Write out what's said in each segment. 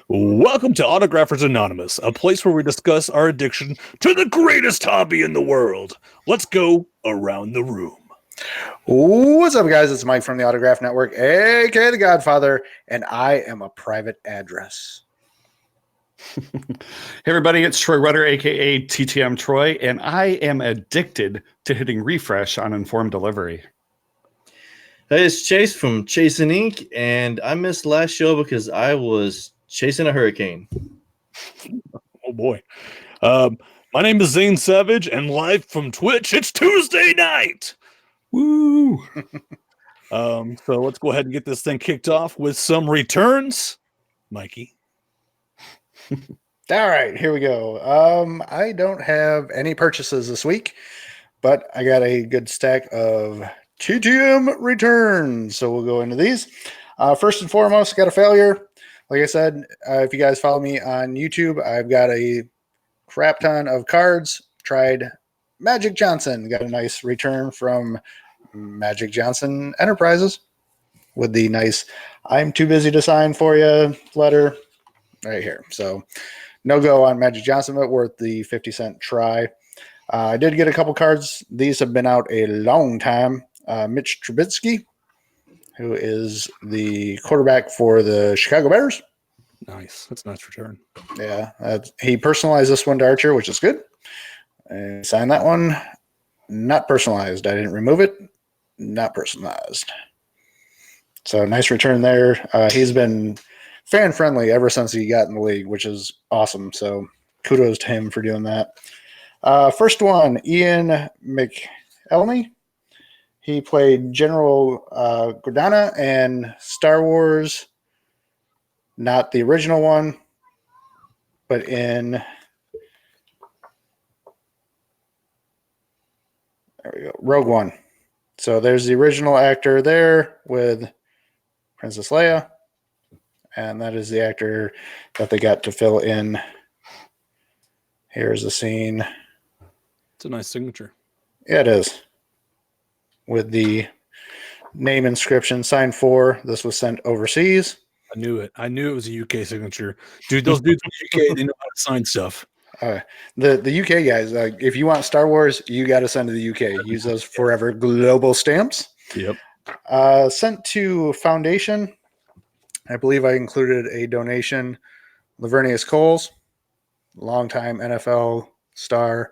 Welcome to Autographers Anonymous, a place where we discuss our addiction to the greatest hobby in the world. Let's go around the room. What's up, guys? It's Mike from the Autograph Network, aka the Godfather, and I am a private address. Hey, everybody, it's Troy Rudder, aka TTM Troy, and I am addicted to hitting refresh on informed delivery. Hey, it's Chase from Chasing Inc., and I missed last show because I was chasing a hurricane. Oh, boy. My name is Zane Savage, and live from Twitch, it's Tuesday night. Woo! So let's go ahead and get this thing kicked off with some returns. Mikey. All right, here we go. I don't have any purchases this week, but I got a good stack of TTM returns. So we'll go into these. First and foremost, got a failure. Like I said, if you guys follow me on YouTube, I've got a crap ton of cards. Tried Magic Johnson. Got a nice return from Magic Johnson Enterprises with the nice "I'm too busy to sign for you" letter right here. So no go on Magic Johnson, but worth the 50-cent try. I did get a couple cards. These have been out a long time. Mitch Trubisky, who is the quarterback for the Chicago Bears. Nice. That's a nice return. Yeah. He personalized this one to Archer, which is good. And signed that one. Not personalized. I didn't remove it. Not personalized. So nice return there. He's been fan-friendly ever since he got in the league, which is awesome. So kudos to him for doing that. First one, Ian McElney. He played General Gordana and Star Wars, not the original one, but in, there we go, Rogue One. So there's the original actor there with Princess Leia, and that is the actor that they got to fill in. Here's the scene. It's a nice signature. Yeah, it is. With the name inscription, signed for. This was sent overseas. I knew it. I knew it was a UK signature. Dude, those dudes in the UK, they know how to sign stuff. The UK guys, if you want Star Wars, you got to send to the UK. Use those forever global stamps. Yep. Sent to Foundation. I believe I included a donation. Lavernius Coles, longtime NFL star.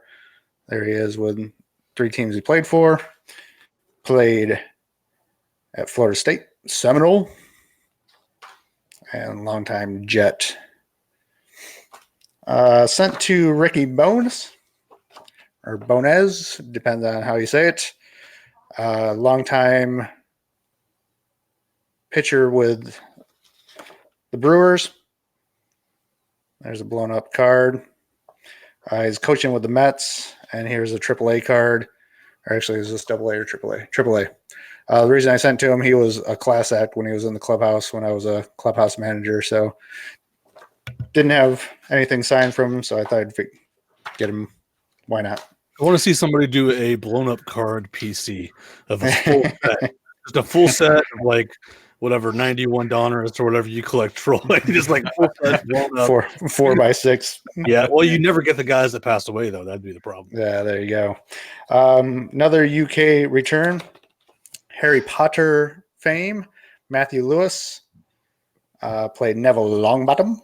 There he is with 3 teams he played for. Played at Florida State, Seminole, and longtime Jet. Sent to Ricky Bones, or Bonez, depends on how you say it. Longtime pitcher with the Brewers. There's a blown up card. He's coaching with the Mets, and here's a AAA card. Or actually, is this AA or AAA? AAA. The reason I sent to him, he was a class act when he was in the clubhouse when I was a clubhouse manager. So didn't have anything signed from him, so I thought I'd get him. Why not? I want to see somebody do a blown-up card PC of a full set. Just a full set of, like, whatever, $91 or whatever you collect, Troy. Just like full set blown up. 4x6. Yeah, well, you never get the guys that passed away, though. That'd be the problem. Yeah, there you go. Another UK return. Harry Potter fame. Matthew Lewis played Neville Longbottom.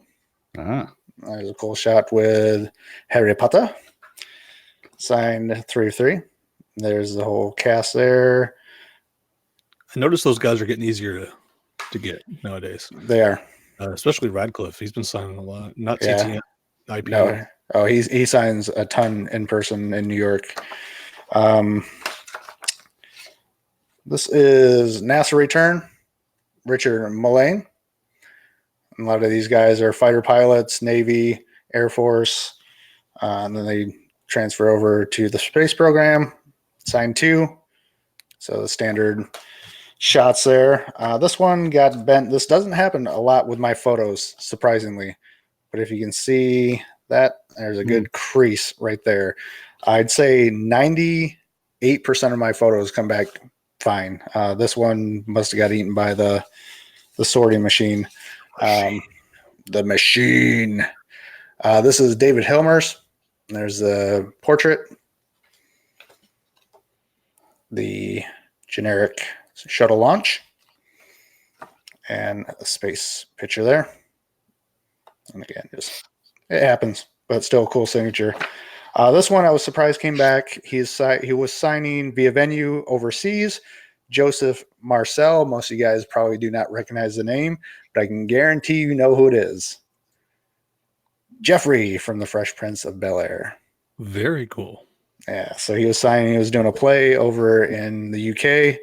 There's a cool shot with Harry Potter. Signed 3 of 3. There's the whole cast there. I noticed those guys are getting easier to get nowadays. They are. Especially Radcliffe. He's been signing a lot. Not TTM, IPO. No. Oh, he signs a ton in person in New York. This is NASA return. Richard Mullane. A lot of these guys are fighter pilots, Navy, Air Force, and then they transfer over to the space program. Signed 2. So the standard shots there. This one got bent. This doesn't happen a lot with my photos, surprisingly. But if you can see that, there's a good crease right there. I'd say 98% of my photos come back fine. This one must have got eaten by the sorting machine. the machine. This is David Hilmers. There's the portrait, the generic shuttle launch, and a space picture there. And again, just it happens, but still a cool signature. This one I was surprised came back. He was signing via venue overseas. Joseph Marcel. Most of you guys probably do not recognize the name, but I can guarantee you know who it is. Jeffrey from the Fresh Prince of Bel-Air. Very cool. Yeah, so he was doing a play over in the UK.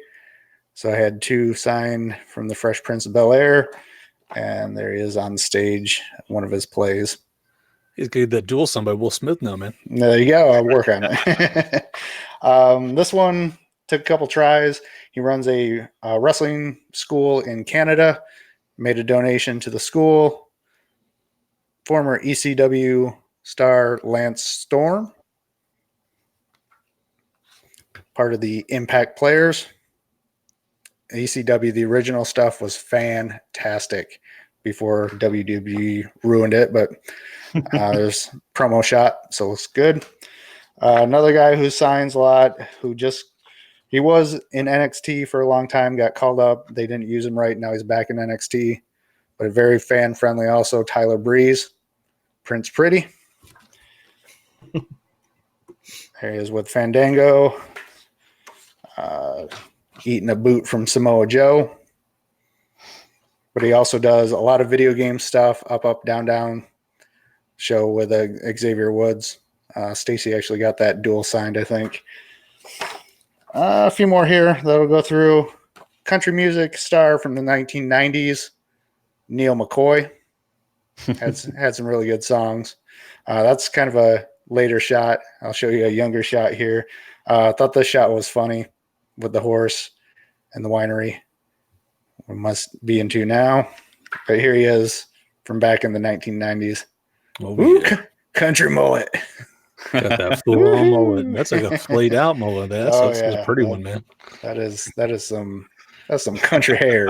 So I had 2 signed from the Fresh Prince of Bel-Air, and there he is on stage, one of his plays. He's getting that dual signed by Will Smith now, man. There you go. I'll work on it. This one took a couple tries. He runs a wrestling school in Canada, made a donation to the school. Former ECW star Lance Storm, part of the Impact Players. ECW, the original stuff was fantastic before WWE ruined it, but there's promo shot, so it's good. Another guy who signs a lot, he was in NXT for a long time, got called up. They didn't use him right. Now he's back in NXT, but very fan friendly. Also, Tyler Breeze, Prince Pretty. There he is with Fandango, eating a boot from Samoa Joe. But he also does a lot of video game stuff, up, down, down show with Xavier Woods. Stacy actually got that dual signed, I think. A few more here that we'll go through. Country music star from the 1990s, Neil McCoy. Had some really good songs. That's kind of a later shot. I'll show you a younger shot here. I thought this shot was funny with the horse and the winery. We must be into now. But here he is from back in the 1990s. Oh, Ooh, yeah. Country mullet. Got that full on mullet. That's like a flayed out mullet. That's a pretty one, man. That's some country hair.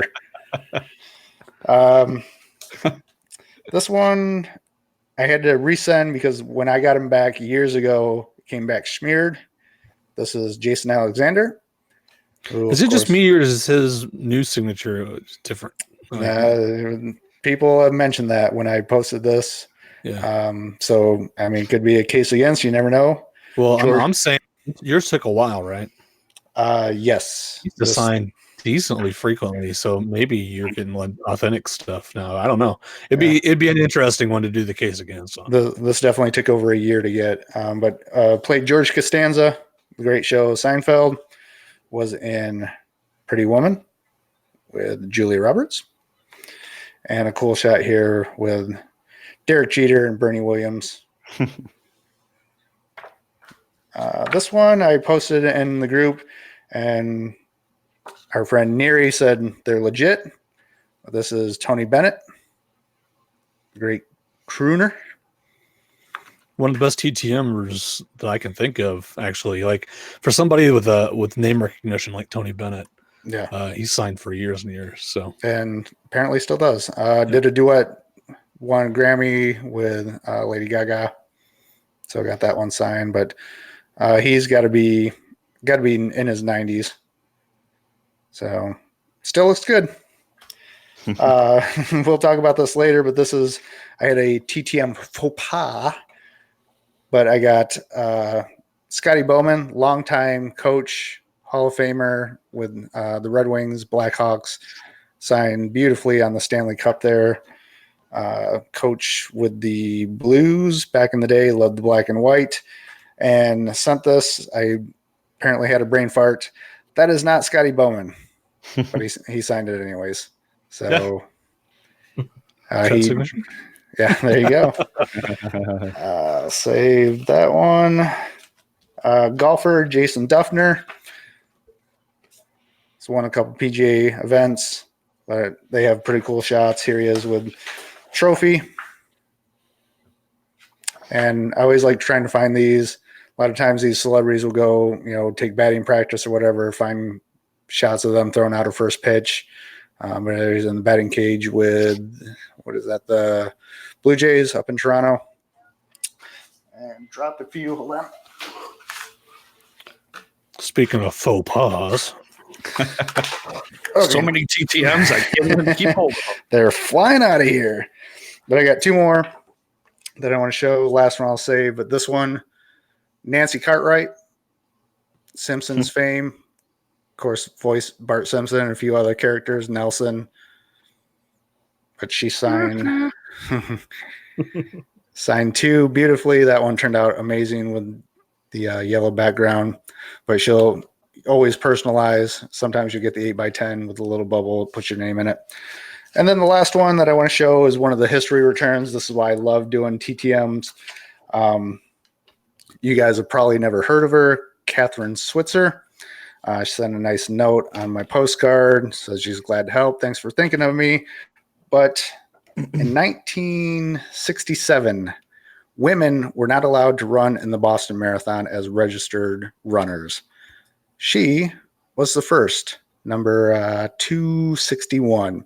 This one I had to resend because when I got him back years ago, it came back smeared. This is Jason Alexander. Is it just me or is his new signature different? People have mentioned that when I posted this. Yeah. So I mean, it could be a case against. You never know. Well, I'm saying yours took a while, right? Yes. To sign decently frequently, so maybe you're getting like authentic stuff now. I don't know. It'd be an interesting one to do the case against. So. This definitely took over a year to get. But played George Costanza, the great show Seinfeld. Was in Pretty Woman with Julia Roberts. And a cool shot here with Derek Jeter and Bernie Williams. This one I posted in the group, and our friend Neary said they're legit. This is Tony Bennett, great crooner. One of the best TTMers that I can think of, actually. Like for somebody with name recognition like Tony Bennett, he's signed for years and years. So and apparently still does. Did a duet, won a Grammy with Lady Gaga, so got that one signed. But he's got to be in his 90s, so still looks good. We'll talk about this later, but I had a TTM faux pas. But I got Scotty Bowman, longtime coach, Hall of Famer with the Red Wings, Blackhawks, signed beautifully on the Stanley Cup there. Coach with the Blues back in the day, loved the black and white, and sent this. I apparently had a brain fart. That is not Scotty Bowman, but he signed it anyways. So signature. Yeah, there you go. Save that one. Golfer Jason Duffner. He's won a couple PGA events, but they have pretty cool shots. Here he is with trophy. And I always like trying to find these. A lot of times these celebrities will go, take batting practice or whatever, find shots of them throwing out a first pitch. But he's in the batting cage with, the Blue Jays up in Toronto. And dropped a few. Hold on. Speaking of faux pas, So many TTMs, I can't even keep hold of them. They're flying out of here. But I got two more that I want to show. Last one I'll save, but this one, Nancy Cartwright, Simpsons fame. Of course, voiced Bart Simpson and a few other characters, Nelson. But she signed signed two beautifully. That one turned out amazing with the yellow background. But she'll always personalize. Sometimes you get the 8x10 with a little bubble, put your name in it. And then the last one that I want to show is one of the history returns. This is why I love doing TTMs. You guys have probably never heard of her, Catherine Switzer. She sent a nice note on my postcard. Says she's glad to help. Thanks for thinking of me. But in 1967, women were not allowed to run in the Boston Marathon as registered runners. She was the first, number 261.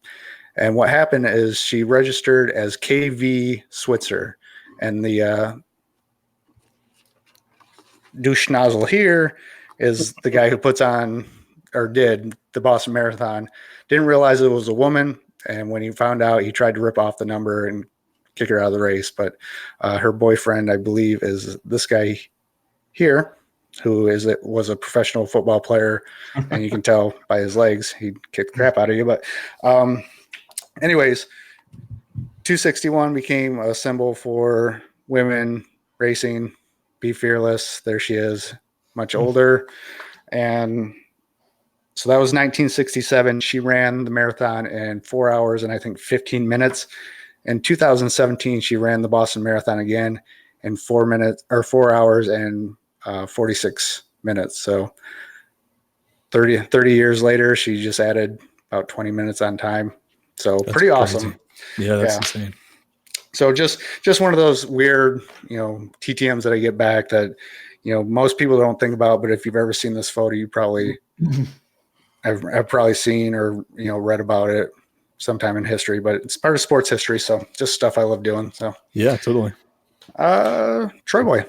And what happened is she registered as KV Switzer. And the douche nozzle here is the guy who puts on, or did, the Boston Marathon. Didn't realize it was a woman. And when he found out, he tried to rip off the number and kick her out of the race. But her boyfriend, I believe, is this guy here, who was a professional football player. And you can tell by his legs, he'd kick the crap out of you. But anyways, 261 became a symbol for women racing. Be fearless. There she is, much older. And so that was 1967. She ran the marathon in 4 hours and I think 15 minutes. In 2017, she ran the Boston Marathon again in 4 hours and 46 minutes. So 30 years later, she just added about 20 minutes on time. So that's pretty awesome. Yeah, that's insane. So just one of those weird, TTMs that I get back that, most people don't think about, but if you've ever seen this photo, you probably I've probably seen or, read about it sometime in history, but it's part of sports history. So just stuff I love doing. So yeah, totally. Troy Boy.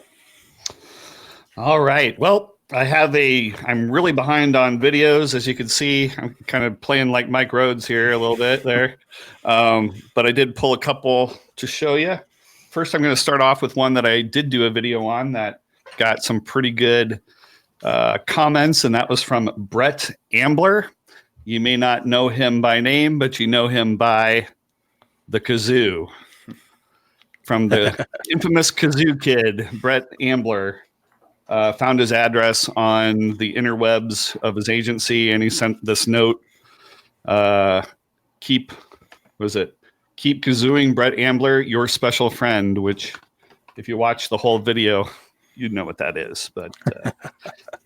All right. Well, I'm really behind on videos. As you can see, I'm kind of playing like Mike Rhodes here a little bit there. But I did pull a couple to show you. First, I'm going to start off with one that I did do a video on that got some pretty good comments, and that was from Brett Ambler. You may not know him by name, but you know him by the kazoo. From the infamous kazoo kid, Brett Ambler. Found his address on the interwebs of his agency, and he sent this note. Keep kazooing, Brett Ambler, your special friend, which if you watch the whole video, you'd know what that is. But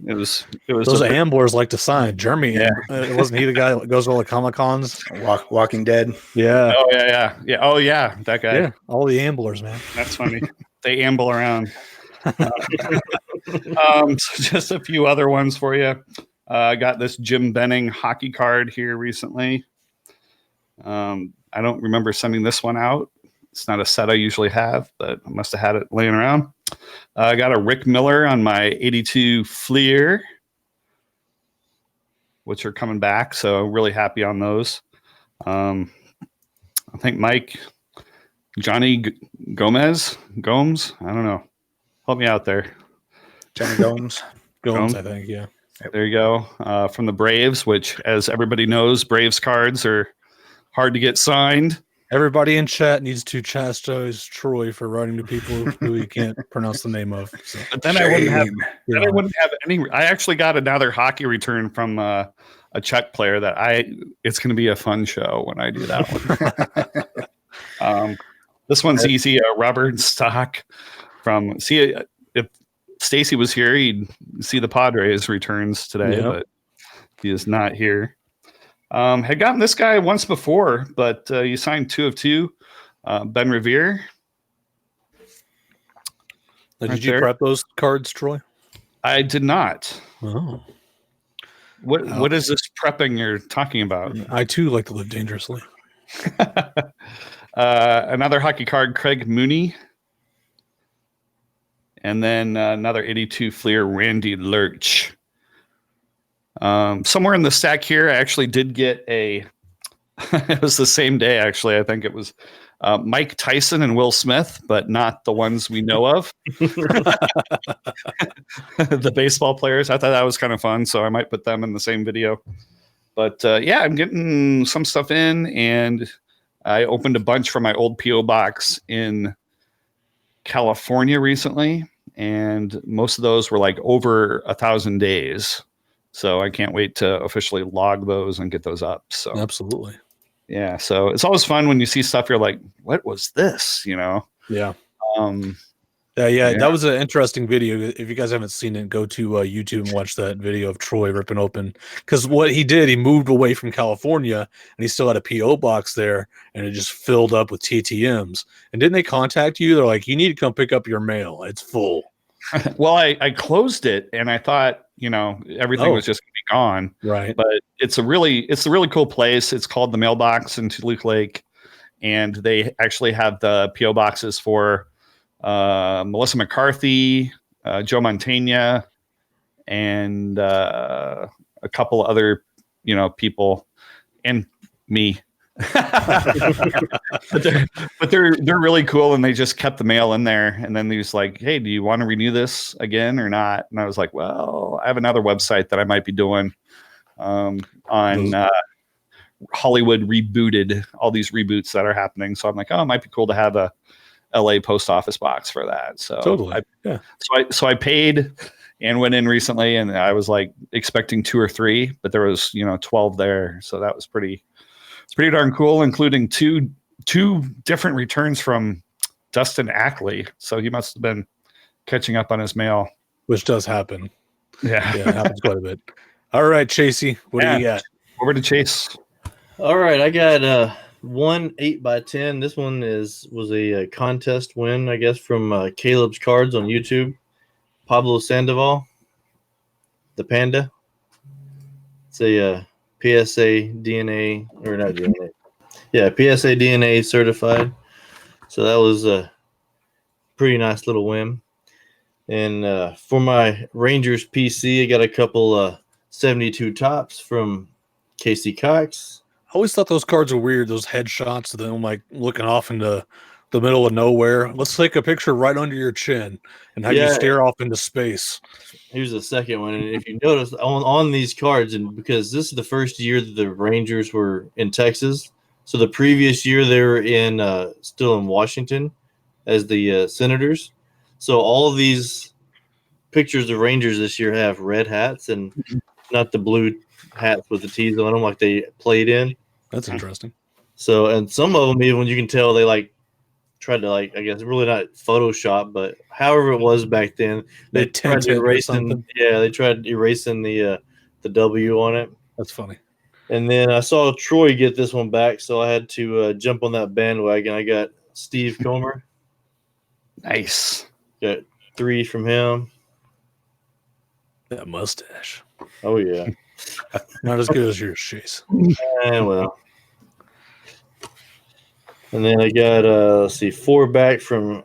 it was those Amblers like to sign. Jeremy, yeah. Wasn't he the guy that goes to all the Comic-Cons? Walking Dead. Yeah. Oh, yeah. Oh, yeah. That guy. Yeah. All the Amblers, man. That's funny. They amble around. So just a few other ones for you. I got this Jim Benning hockey card here recently. I don't remember sending this one out. It's not a set I usually have, but I must have had it laying around. I got a Rick Miller on my 82 Fleer, which are coming back. So really happy on those. I think Johnny Gomes, I don't know. Help me out there. Johnny Gomes. Gomes, I think, yeah. There you go. From the Braves, which, as everybody knows, Braves cards are hard to get signed. Everybody in chat needs to chastise Troy for writing to people who he can't pronounce the name of. So. But then I wouldn't have any. I actually got another hockey return from a Czech player it's going to be a fun show when I do that one. This one's easy. Robert Stock if Stacy was here, he'd see the Padres returns today, but he is not here. Had gotten this guy once before, but you signed 2 of 2. Ben Revere. Did you prep those cards, Troy? I did not. Oh. What is this prepping you're talking about. I too like to live dangerously. Another hockey card, Craig Mooney. And then another 82 Fleer, Randy Lurch. Somewhere in the stack here, I actually did get a. It was the same day, actually. I think it was Mike Tyson and Will Smith, but not the ones we know of. The baseball players. I thought that was kind of fun, so I might put them in the same video. But yeah, I'm getting some stuff in, and I opened a bunch from my old P.O. box in California recently, and most of those were like over 1,000 days. So I can't wait to officially log those and get those up. So Absolutely. yeah, so it's always fun when you see stuff you're like, what was this? You know? Yeah. Um, Yeah, that was an interesting video. If you guys haven't seen it, go to YouTube and watch that video of Troy ripping open. Because what he did, he moved away from California, and he still had a PO box there, and it just filled up with TTMs. And didn't they contact you? They're like, "You need to come pick up your mail. It's full." well, I closed it, and I thought, you know, everything was just gonna be gone. Right. But it's a really cool place. It's called the Mailbox in Toluca Lake, and they actually have the PO boxes for Melissa McCarthy, Joe Montana, and a couple other, people, and me. but they're really cool, and they just kept the mail in there. And then he was like, "Hey, do you want to renew this again or not?" And I was like, "Well, I have another website that I might be doing on Hollywood rebooted, all these reboots that are happening." So I'm like, "Oh, it might be cool to have a LA post office box for that." So Totally. So I paid and went in recently, and I was like expecting 2 or 3, but there was 12 there, so that was pretty darn cool, including two different returns from Dustin Ackley. So he must have been catching up on his mail, Which does happen. Yeah, it happens quite a bit. All right, Chasey, what do you got? Over to Chase. All right, I got one 8x10. This one was a contest win, I guess, from Caleb's Cards on YouTube. Pablo Sandoval, the Panda. It's a PSA DNA, or not DNA. Yeah, PSA DNA certified. So that was a pretty nice little win. And for my Rangers PC, I got a couple 72 tops from Casey Cox. I always thought those cards were weird, those headshots of them like looking off into the middle of nowhere. Let's take a picture right under your chin and have you stare off into space. Here's the second one. And if you notice on these cards, and because this is the first year that the Rangers were in Texas, so the previous year they were still in Washington as the Senators. So all of these pictures of Rangers this year have red hats and not the blue hats with the T's on them like they played in. That's interesting. So, and some of them, even you can tell they like tried to I guess really not Photoshop, but however it was back then, they tried to erasing. Yeah, they tried erasing the W on it. That's funny. And then I saw Troy get this one back, so I had to jump on that bandwagon. I got Steve Comer. Nice. Got 3 from him. That mustache. Oh yeah. Not as good as yours, Chase. Well. And then I got 4 back from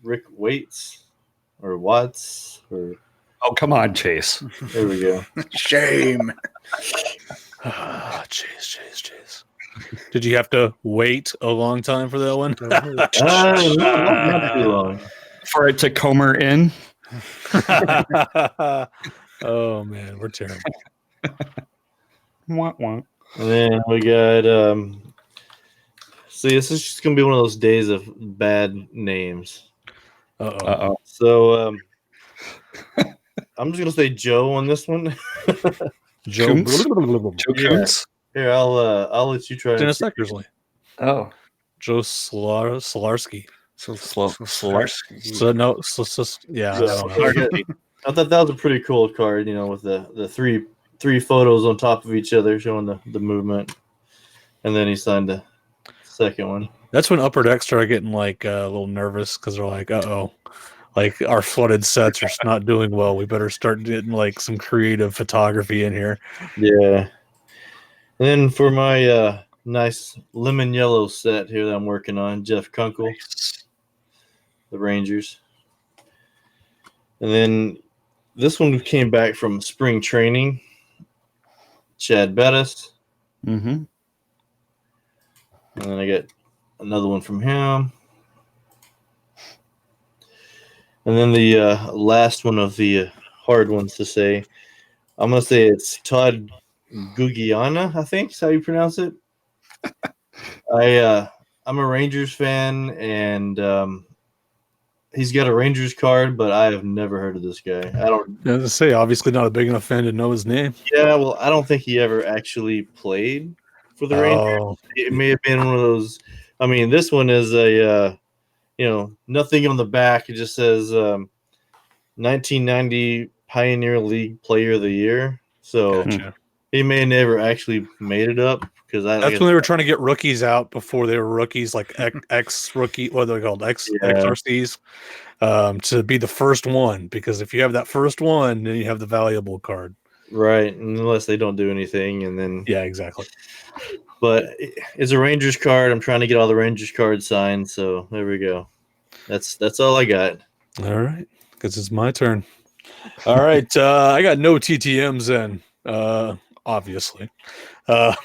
Rick Waits or Watts or. Oh, come on, Chase. There we go. Shame. Chase. Did you have to wait a long time for that one? Not too long. For it to Comer in. Oh man, we're terrible. Wah, wah. And then we got see, this is just gonna be one of those days of bad names. Uh-oh. So I'm just gonna say Joe on this one. Joe Kuntz? Here, I'll let you try. Dennis Eckersley. Oh. Joe Solarski. Solarsky. So no, yeah. I don't know. I thought that was a pretty cool card, with the three photos on top of each other showing the movement. And then he signed the second one. That's when Upper Decks started getting a little nervous because they're like, uh-oh, our flooded sets are not doing well. We better start getting some creative photography in here. Yeah. And then for my nice lemon yellow set here that I'm working on, Jeff Kunkel, the Rangers. And then this one came back from spring training, Chad Bettis. Mm-hmm. And then I get another one from him. And then the last one of the hard ones to say, I'm going to say it's Todd Gugiana, I think is how you pronounce it. I'm a Rangers fan, and he's got a Rangers card, but I have never heard of this guy. I don't. As I say, obviously not a big enough fan to know his name. Yeah, well, I don't think he ever actually played for the Rangers. Oh, It may have been one of those. I mean, this one is a nothing on the back. It just says 1990 Pioneer League Player of the Year. So gotcha. he may never actually made it up because That's when they were trying to get rookies out before they were rookies, like X rookie, what are they called? XRCs, to be the first one. Because if you have that first one, then you have the valuable card. right, unless they don't do anything, and then Yeah, exactly. But it's a Rangers card. I'm trying to get all the Rangers cards signed, so there we go. That's all I got. All right, because it's my turn. All right, I got no TTM Zen, obviously. But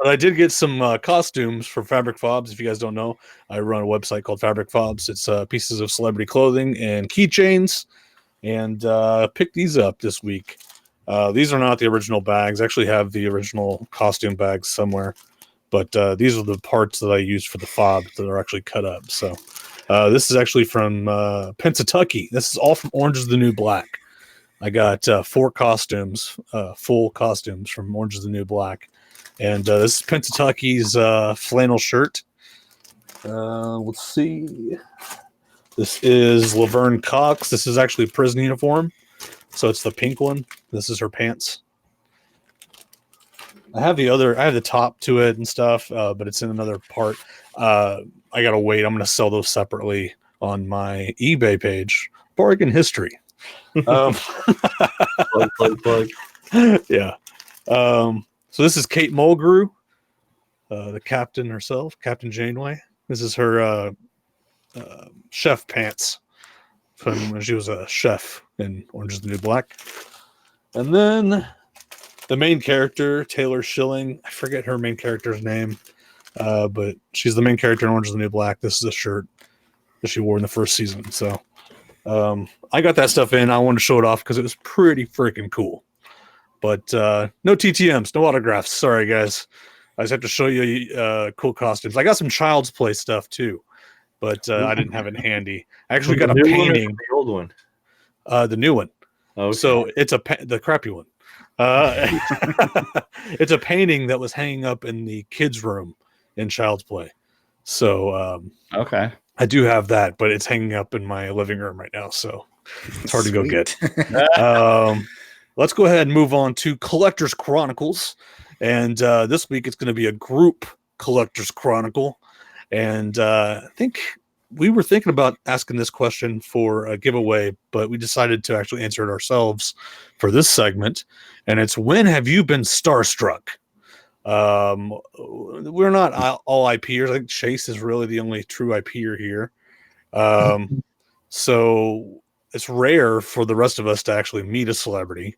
I did get some costumes for Fabric Fobs. If you guys don't know, I run a website called Fabric Fobs. It's pieces of celebrity clothing and keychains, and picked these up this week. These are not the original bags. I actually have the original costume bags somewhere, but these are the parts that I used for the fob that are actually cut up. So this is actually from Pennsatucky. This is all from Orange is the New Black. I got 4 costumes, full costumes from Orange is the New Black. And this is Pennsatucky's flannel shirt. Let's see. This is Laverne Cox. This is actually a prison uniform. So it's the pink one. This is her pants. I have the top to it and stuff, but it's in another part. I gotta wait. I'm gonna sell those separately on my eBay page. Bargain history. Plug. Yeah. So this is Kate Mulgrew, the captain herself, Captain Janeway. This is her chef pants from when she was a chef in Orange is the New Black. And then the main character, Taylor Schilling. I forget her main character's name, but she's the main character in Orange is the New Black. This is a shirt that she wore in the first season. So I got that stuff in. I wanted to show it off because it was pretty freaking cool. But no TTMs, no autographs. Sorry, guys. I just have to show you cool costumes. I got some Child's Play stuff too, but I didn't have it handy. I actually got a painting. The old one. The new one. Okay. So it's the crappy one. It's a painting that was hanging up in the kids' room in Child's Play. So Okay. I do have that, but it's hanging up in my living room right now, so it's hard to go get. Let's go ahead and move on to Collector's Chronicles. And this week it's going to be a group Collector's Chronicle. And I think we were thinking about asking this question for a giveaway, but we decided to actually answer it ourselves for this segment. And it's, when have you been starstruck? We're not all IPers. I think Chase is really the only true IPer here. So it's rare for the rest of us to actually meet a celebrity.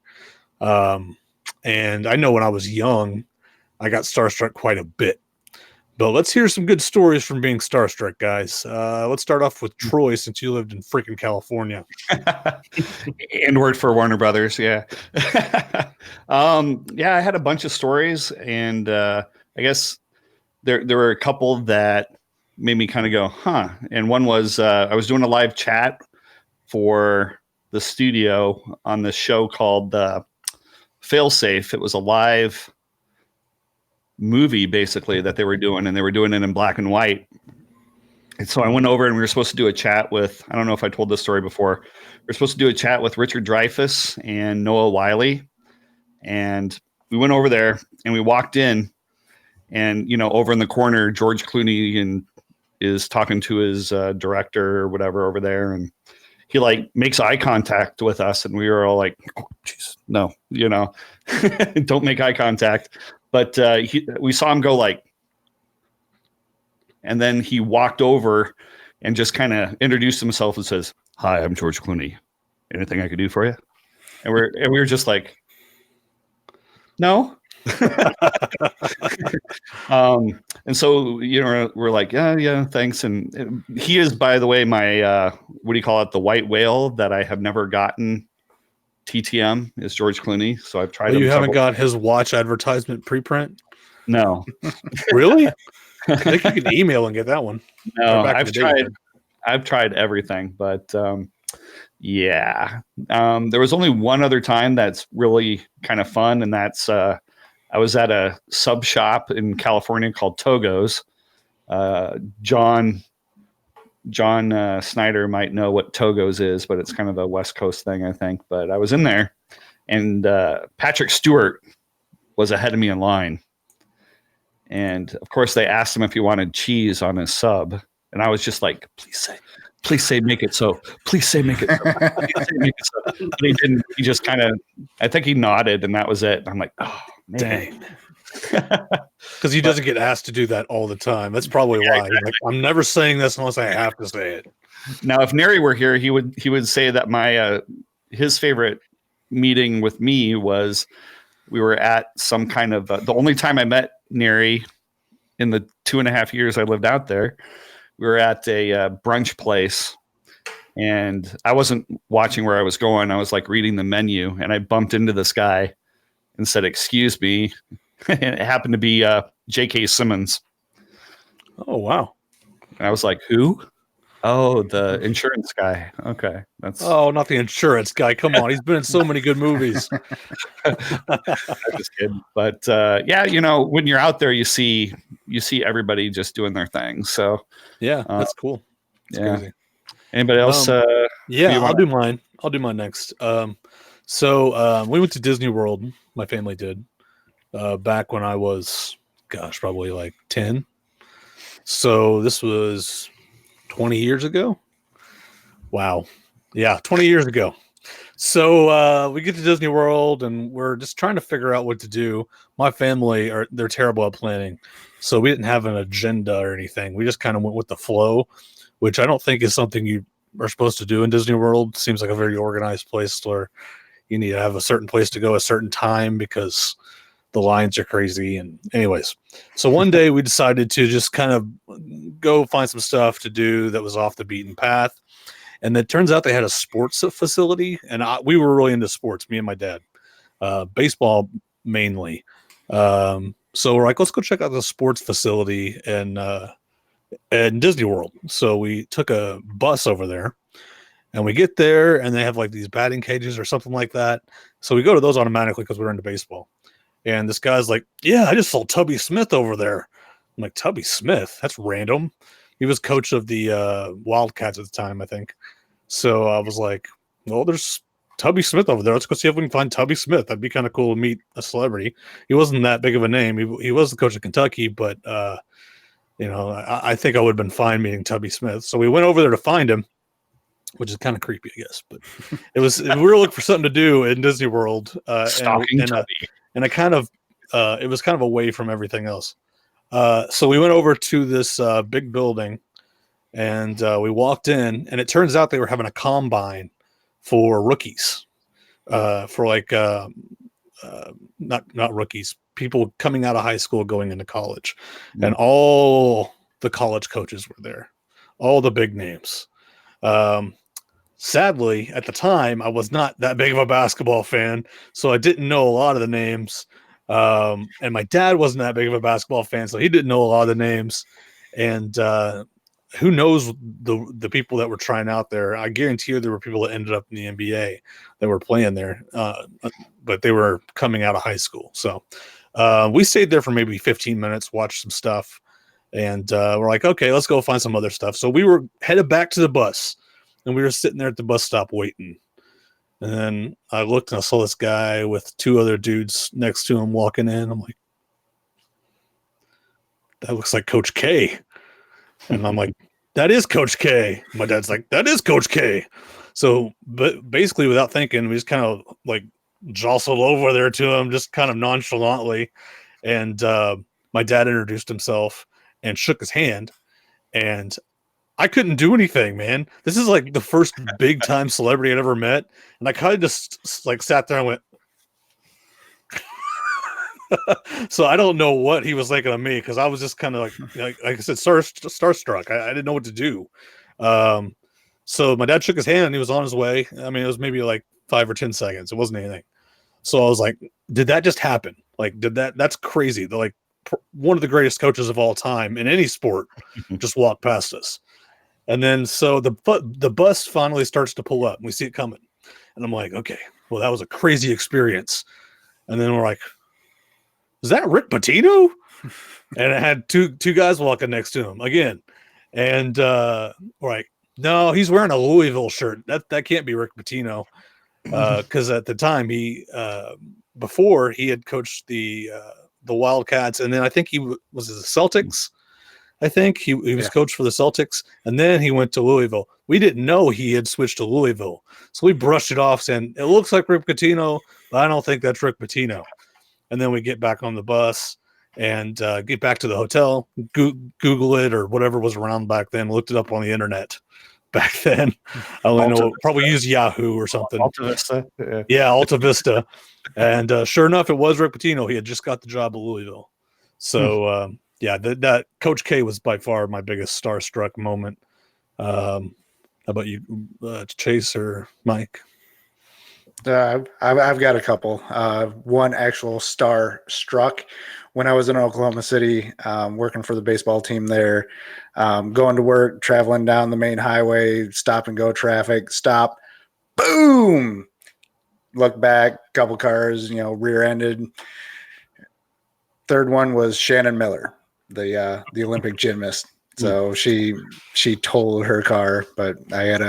And I know when I was young, I got starstruck quite a bit. But let's hear some good stories from being starstruck, guys. Let's start off with Troy, since you lived in freaking California. And worked for Warner Brothers. Yeah. Yeah, I had a bunch of stories, and I guess there were a couple that made me kind of go, huh. And one was I was doing a live chat for the studio on this show called Failsafe. It was a live movie basically that they were doing, and they were doing it in black and white. And so I went over and we were supposed to do a chat with, I don't know if I told this story before. We were supposed to do a chat with Richard Dreyfuss and Noah Wiley. And we went over there and we walked in, and, over in the corner, George Clooney is talking to his director or whatever over there. And he makes eye contact with us. And we were all like, oh, geez, no, don't make eye contact. But we saw him go like, and then he walked over and just kind of introduced himself and says, "Hi, I'm George Clooney. Anything I could do for you?" And we were just like, "No." And so we're like, yeah, thanks. And he is, by the way, my what do you call it, the white whale that I have never gotten. TTM is George Clooney, so I've tried. You haven't got his watch advertisement preprint? No. Really? I think you can email and get that one. No, I've tried everything, but yeah. There was only one other time that's really kind of fun, and that's I was at a sub shop in California called Togo's. John Snyder might know what Togo's is, but it's kind of a West Coast thing, I think. But I was in there, and Patrick Stewart was ahead of me in line. And of course, they asked him if he wanted cheese on his sub. And I was just like, please say, make it so. Please say, make it so. Please say, make it so. But he didn't. He just kind of, I think he nodded, and that was it. And I'm like, oh, man. Dang. Because he doesn't get asked to do that all the time. That's probably why. Exactly. Like, I'm never saying this unless I have to say it. Now, if Neri were here, he would say that my his favorite meeting with me was we were at some kind of the only time I met Neri in the 2.5 years I lived out there. We were at a brunch place, and I wasn't watching where I was going. I was like reading the menu, and I bumped into this guy and said, "Excuse me." And it happened to be J.K. Simmons. Oh, wow. And I was like, who? Oh, the insurance guy. Okay. Oh, not the insurance guy. Come on. He's been in so many good movies. I'm just kidding. But yeah, when you're out there, you see everybody just doing their thing. So yeah, that's cool. That's crazy. Anybody else? Yeah, I'll do mine. I'll do mine next. So we went to Disney World. My family did. Back when I was, probably like 10. So this was 20 years ago. Wow. Yeah, 20 years ago. So we get to Disney World, and we're just trying to figure out what to do. My family, they're terrible at planning. So we didn't have an agenda or anything. We just kind of went with the flow, which I don't think is something you are supposed to do in Disney World. Seems like a very organized place where you need to have a certain place to go a certain time because the lines are crazy. And anyways, so one day we decided to just kind of go find some stuff to do that was off the beaten path. And it turns out they had a sports facility, and we were really into sports, me and my dad, baseball mainly. So we're like, let's go check out the sports facility in Disney World. So we took a bus over there, and we get there, and they have like these batting cages or something like that. So we go to those automatically because we're into baseball. And this guy's like, yeah, I just saw Tubby Smith over there. I'm like, Tubby Smith? That's random. He was coach of the Wildcats at the time, I think. So I was like, well, there's Tubby Smith over there. Let's go see if we can find Tubby Smith. That'd be kind of cool to meet a celebrity. He wasn't that big of a name. He was the coach of Kentucky, but, I think I would have been fine meeting Tubby Smith. So we went over there to find him, which is kind of creepy, I guess. But we were looking for something to do in Disney World. Stalking Tubby. And I kind of, it was kind of away from everything else. So we went over to this big building, and we walked in, and it turns out they were having a combine for rookies, for like not rookies, people coming out of high school going into college, and all the college coaches were there, all the big names. Sadly, at the time, I was not that big of a basketball fan, so I didn't know a lot of the names. And my dad wasn't that big of a basketball fan, so he didn't know a lot of the names. And who knows the people that were trying out there? I guarantee you there were people that ended up in the NBA that were playing there, but they were coming out of high school. So we stayed there for maybe 15 minutes, watched some stuff, and we're like, okay, let's go find some other stuff. So we were headed back to the bus. And we were sitting there at the bus stop waiting. And then I looked and I saw this guy with two other dudes next to him walking in. I'm like, that looks like Coach K. And I'm like, that is Coach K. My dad's like, that is Coach K. So, but basically without thinking, we just kind of like jostled over there to him, just kind of nonchalantly. and my dad introduced himself and shook his hand, and I couldn't do anything, man. This is like the first big time celebrity I'd ever met, and I kind of just like sat there and went. So I don't know what he was thinking of me, because I was just kind of like I said, starstruck. I didn't know what to do. So my dad shook his hand and he was on his way. I mean, it was maybe like 5 or 10 seconds. It wasn't anything. So I was like, did that just happen? Like, that's crazy. They're like one of the greatest coaches of all time in any sport just walked past us. And then so the bus finally starts to pull up and we see it coming. And I'm like, okay, well, that was a crazy experience. And then we're like, is that Rick Pitino? And it had two guys walking next to him again. And we're like, no, he's wearing a Louisville shirt. That can't be Rick Pitino. Because at the time before he had coached the Wildcats, and then I think he was the Celtics. I think he was coach for the Celtics, and then he went to Louisville. We didn't know he had switched to Louisville, so we brushed it off, saying it looks like Rick Pitino, but I don't think that's Rick Pitino. And then we get back on the bus and get back to the hotel, Google it or whatever was around back then. Looked it up on the internet. Back then, I only know, probably used Yahoo or something. Alta Vista. Yeah, Alta Vista. And sure enough, it was Rick Pitino. He had just got the job at Louisville. So, that Coach K was by far my biggest starstruck moment. How about you, Chase or Mike? I've got a couple. One actual star struck when I was in Oklahoma City, working for the baseball team there, going to work, traveling down the main highway, stop and go traffic, stop, boom, look back, couple cars, rear-ended. Third one was Shannon Miller, the Olympic gymnast. So she totaled her car, but I had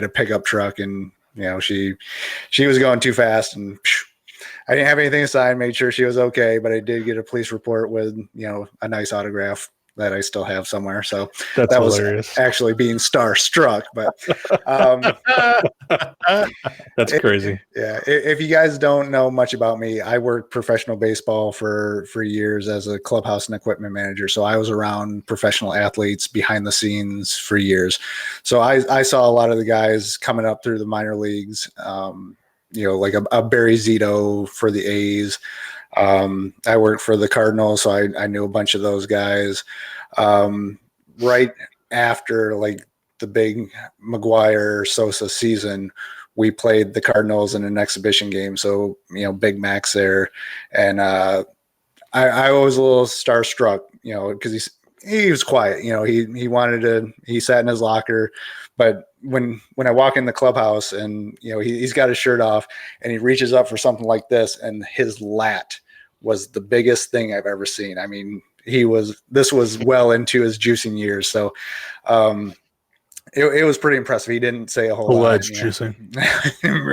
a pickup truck, and she was going too fast, and I didn't have anything to sign, made sure she was okay, but I did get a police report with, a nice autograph that I still have somewhere. So that hilarious. Was actually being starstruck, but that's crazy. If you guys don't know much about me, I worked professional baseball for years as a clubhouse and equipment manager. So I was around professional athletes behind the scenes for years. So I saw a lot of the guys coming up through the minor leagues, like a Barry Zito for the A's. I worked for the Cardinals, so I knew a bunch of those guys. Right after like the big McGuire Sosa season, we played the Cardinals in an exhibition game. So, Big Mac's there. And I was a little starstruck, because he was quiet, he sat in his locker, but when I walk in the clubhouse and, he's got his shirt off and he reaches up for something like this, and his lat was the biggest thing I've ever seen. I mean, this was well into his juicing years. So, it was pretty impressive. He didn't say a whole lot. Juicing.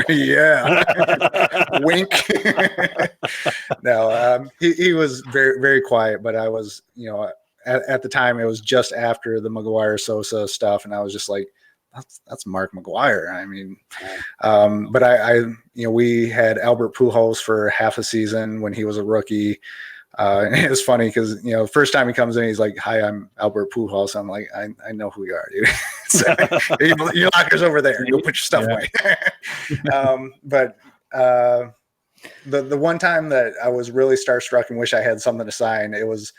Yeah. Wink. No, he was very, very quiet, but I was, at the time it was just after the McGuire Sosa stuff. And I was just like, that's Mark McGuire. I mean, but we had Albert Pujols for half a season when he was a rookie. And it was funny because, first time he comes in, he's like, "Hi, I'm Albert Pujols." I'm like, I know who you are, dude. So, your locker's over there. Go put your stuff away. But the one time that I was really starstruck and wish I had something to sign, I was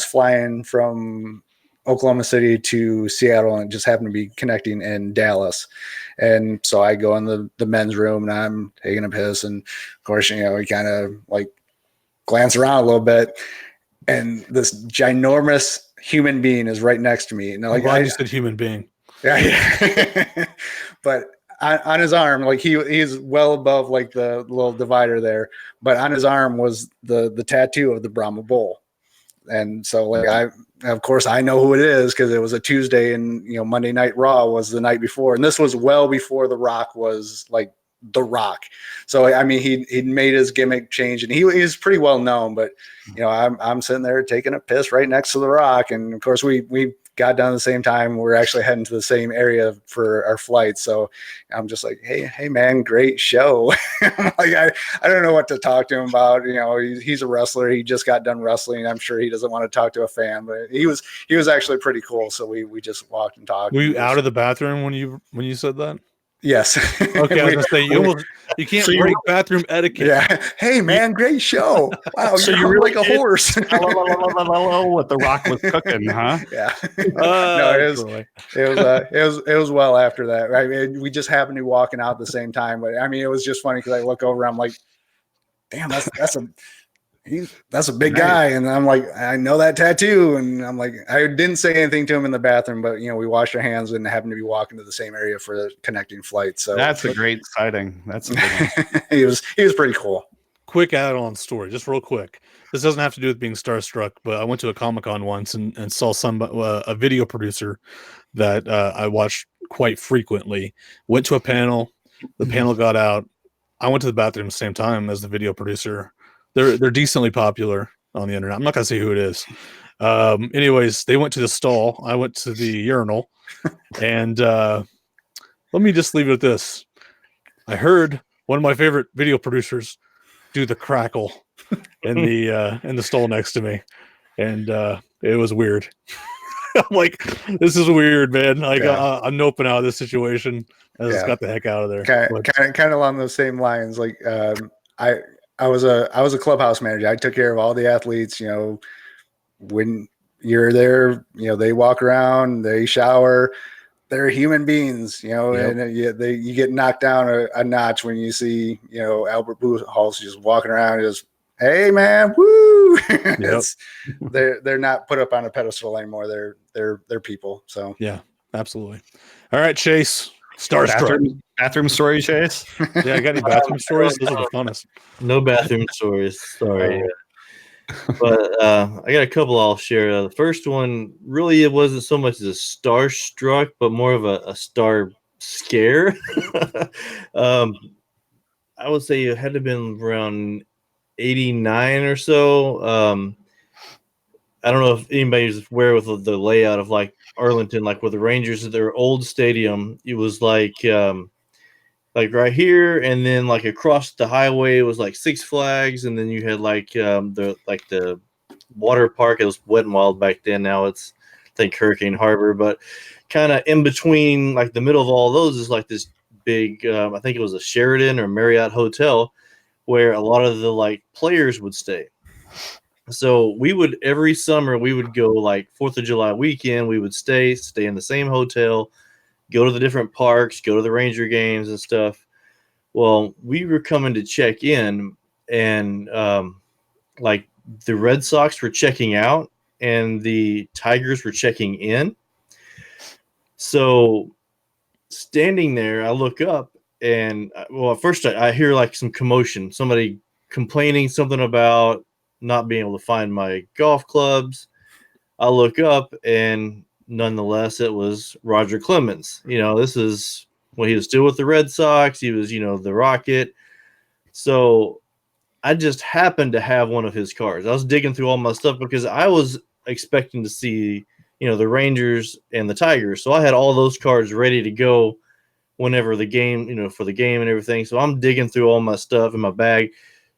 flying from Oklahoma City to Seattle, and it just happened to be connecting in Dallas. And so I go in the men's room and I'm taking a piss. And of course, we kind of like glance around a little bit, and this ginormous human being is right next to me. And like, I said human being. Yeah. But on his arm, like he's well above like the little divider there, but on his arm was the tattoo of the Brahma Bull. And so like of course I know who it is because it was a Tuesday, and Monday Night Raw was the night before, and this was well before The Rock was like The Rock. So I mean he'd made his gimmick change, and he's pretty well known, but I'm sitting there taking a piss right next to The Rock, and of course we got done at the same time. We're actually heading to the same area for our flight. So I'm just like, hey man, great show. Like, I don't know what to talk to him about. You know, he's a wrestler. He just got done wrestling. I'm sure he doesn't want to talk to a fan, but he was actually pretty cool. So we just walked and talked. Were you out of the bathroom when you said that? Yes. Okay, I was gonna say you can't break bathroom etiquette. Yeah. Hey man, great show. Wow, So you're you really like a horse. what the Rock was cooking, huh? Yeah. No, it was well after that. I mean, we just happened to be walking out at the same time, but I mean, it was just funny because I look over, I'm like, damn, that's a big guy, and I'm like, I know that tattoo, and I'm like, I didn't say anything to him in the bathroom, but you know, we washed our hands and happened to be walking to the same area for the connecting flight. So that's a great sighting. That's a good one. he was pretty cool. Quick add-on story, just real quick. This doesn't have to do with being starstruck, but I went to a Comic-Con once and saw a video producer that I watched quite frequently. Went to a panel. The panel got out. I went to the bathroom at the same time as the video producer. They're decently popular on the internet. I'm not gonna say who it is. Anyways, they went to the stall. I went to the urinal, and let me just leave it at this. I heard one of my favorite video producers do the crackle in the stall next to me, and it was weird. I'm like, this is weird, man. Like, I'm noping out of this situation. I just got the heck out of there. Kind of along those same lines. Like, I was a clubhouse manager. I took care of all the athletes. You know, when you're there, you know, they walk around, they shower. They're human beings, you know, and you get knocked down a notch when you see, you know, Albert Pujols just walking around, just, hey man, woo! They're not put up on a pedestal anymore. They're people. So yeah, absolutely. All right, Chase. Starstruck. Bathroom story, Chase? Yeah, I got any bathroom stories? Those are the funnest. No bathroom stories. Sorry. But I got a couple I'll share. The first one, really, it wasn't so much as a starstruck, but more of a star scare. I would say it had to have been around 89 or so. I don't know if anybody's aware with the layout of like Arlington, like with the Rangers, their old stadium. It was like right here, and then like across the highway it was like Six Flags, and then you had like the water park. It was Wet and Wild back then. Now it's, I think, Hurricane Harbor, but kind of in between, like the middle of all those is like this big. I think it was a Sheraton or Marriott hotel where a lot of the like players would stay. So we would every summer we would go like 4th of July weekend. We would stay in the same hotel, go to the different parks, go to the Ranger games and stuff. Well, we were coming to check in, and like the Red Sox were checking out and the Tigers were checking in. So standing there, I look up, and well, at first I hear like some commotion, somebody complaining something about not being able to find my golf clubs. I look up, and nonetheless, it was Roger Clemens. You know, this is when he was still with the Red Sox. He was, you know, the Rocket. So I just happened to have one of his cards. I was digging through all my stuff because I was expecting to see, you know, the Rangers and the Tigers. So I had all those cards ready to go whenever the game, you know, for the game and everything. So I'm digging through all my stuff in my bag,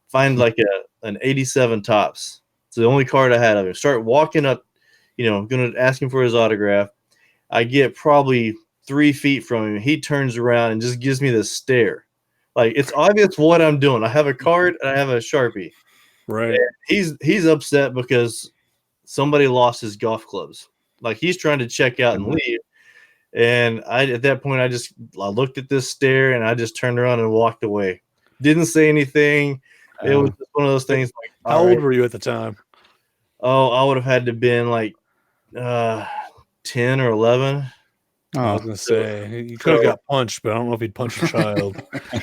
find like an 87 Topps. It's the only card I had of him. Start walking up, you know, going to ask him for his autograph. I get probably 3 feet from him. He turns around and just gives me this stare. Like, it's obvious what I'm doing. I have a card and I have a Sharpie. Right. And he's upset because somebody lost his golf clubs. Like, he's trying to check out and leave. And at that point, I looked at this stare and I just turned around and walked away. Didn't say anything. It was just one of those things. Like, how old were you at the time? Oh, I would have had to been like 10 or 11. I was gonna say you could have got punched, but I don't know if he'd punch a child.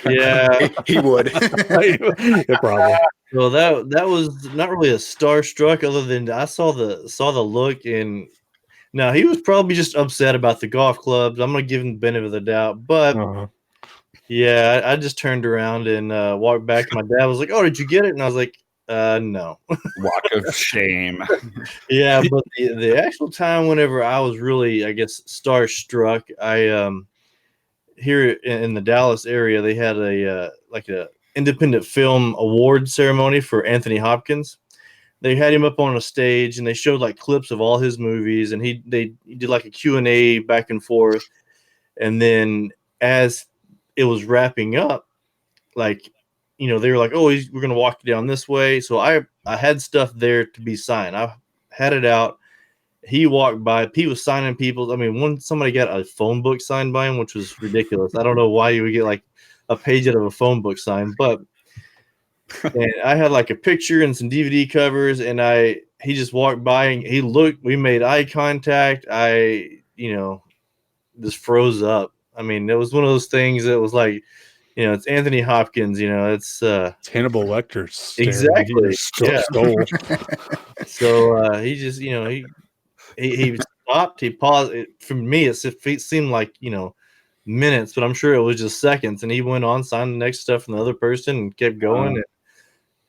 Yeah, he would. Yeah, probably. Well, that was not really a starstruck, other than I saw the look, and now he was probably just upset about the golf clubs. I'm gonna give him the benefit of the doubt, but yeah, I just turned around and walked back. My dad was like, "Oh, did you get it?" And I was like, No. Walk of shame. Yeah, but the actual time whenever I was really, I guess, starstruck, I here in the Dallas area, they had a like a independent film award ceremony for Anthony Hopkins. They had him up on a stage and they showed like clips of all his movies, and he did like a Q&A back and forth. And then as it was wrapping up, like, you know, they were like, oh, we're going to walk you down this way. So I had stuff there to be signed. I had it out. He walked by. He was signing people. I mean, somebody got a phone book signed by him, which was ridiculous. I don't know why you would get like a page out of a phone book signed, but and I had like a picture and some DVD covers, and he just walked by and he looked. We made eye contact. Just froze up. I mean, it was one of those things that was like, it's Anthony Hopkins. It's Hannibal Lecter's exactly. Yeah. Skull. So he just, he stopped. He paused. For me, it seemed like minutes, but I'm sure it was just seconds. And he went on, signed the next stuff from the other person, and kept going.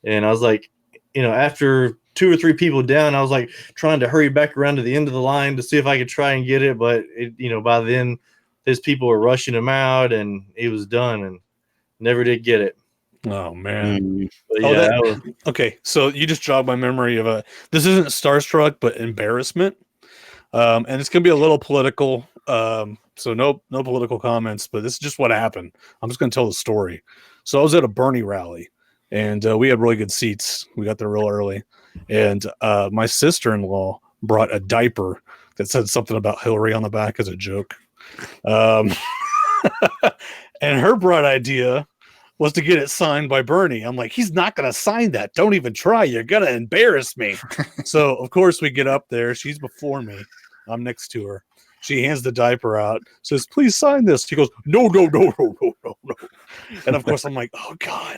And I was like, after 2 or 3 people down, I was like trying to hurry back around to the end of the line to see if I could try and get it. But by then, his people were rushing him out, and he was done and never did get it. Oh man! But yeah, okay. So you just jogged my memory of this isn't starstruck, but embarrassment. And it's gonna be a little political. So no political comments, but this is just what happened. I'm just gonna tell the story. So I was at a Bernie rally, and we had really good seats. We got there real early, and my sister-in-law brought a diaper that said something about Hillary on the back as a joke. And her bright idea was to get it signed by Bernie. I'm like, he's not going to sign that. Don't even try. You're going to embarrass me. So, of course, we get up there. She's before me. I'm next to her. She hands the diaper out, says, please sign this. She goes, no. And, of course, I'm like, oh, God.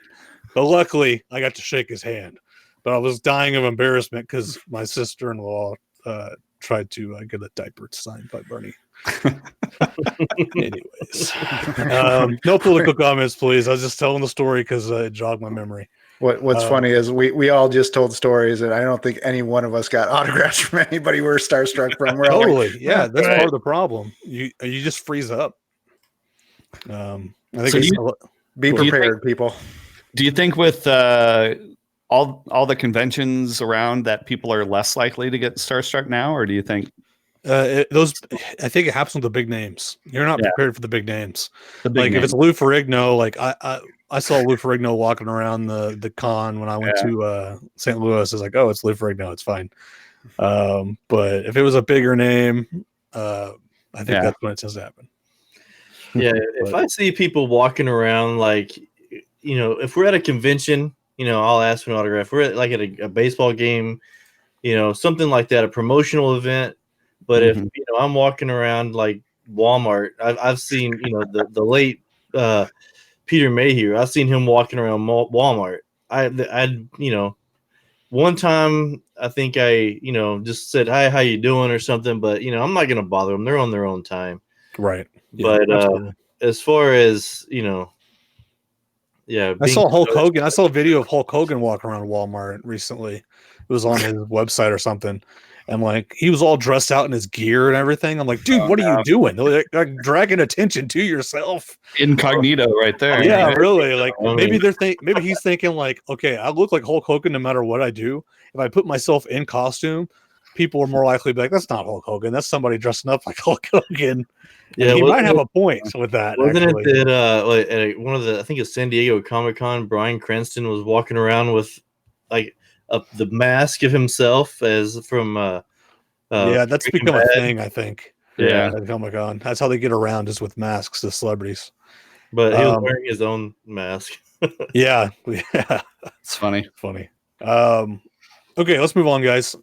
But luckily, I got to shake his hand. But I was dying of embarrassment because my sister-in-law tried to get a diaper signed by Bernie. Anyways, no political comments, please. I was just telling the story because it jogged my memory. What's funny is we all just told stories, and I don't think any one of us got autographs from anybody we're starstruck from. We're totally, that's part of the problem. You just freeze up. I think so be prepared, people. Do you think with all the conventions around that people are less likely to get starstruck now, or do you think? I think it happens with the big names. You're not prepared for the big names. If it's Lou Ferrigno, like I saw Lou Ferrigno walking around the con when I went to St. Louis. It's like, oh, it's Lou Ferrigno, it's fine. But if it was a bigger name, I think that's when it tends to happen. Yeah, if I see people walking around, like, if we're at a convention, I'll ask for an autograph. We're at a baseball game, something like that, a promotional event. But if I'm walking around like Walmart, I've seen the late Peter Mayhew. I've seen him walking around Walmart. I one time I think I just said, hi, how you doing or something. But I'm not gonna bother them. They're on their own time. Right. But as far as I saw Hulk Hogan. I saw a video of Hulk Hogan walking around Walmart recently. It was on his website or something. And like he was all dressed out in his gear and everything. I'm like, dude, what are you doing? Like dragging attention to yourself. Incognito right there. Yeah, right? Really. Like maybe maybe he's thinking like, okay, I look like Hulk Hogan no matter what I do. If I put myself in costume, people are more likely to be like, that's not Hulk Hogan. That's somebody dressing up like Hulk Hogan. Yeah, he might have a point with that. Wasn't it that at one of I think it's San Diego Comic-Con, Bryan Cranston was walking around with like the mask of himself as from that's become a thing, I think. Yeah, at Comic-Con. That's how they get around, is with masks, the celebrities. But he was wearing his own mask. yeah, it's funny. Okay, let's move on, guys.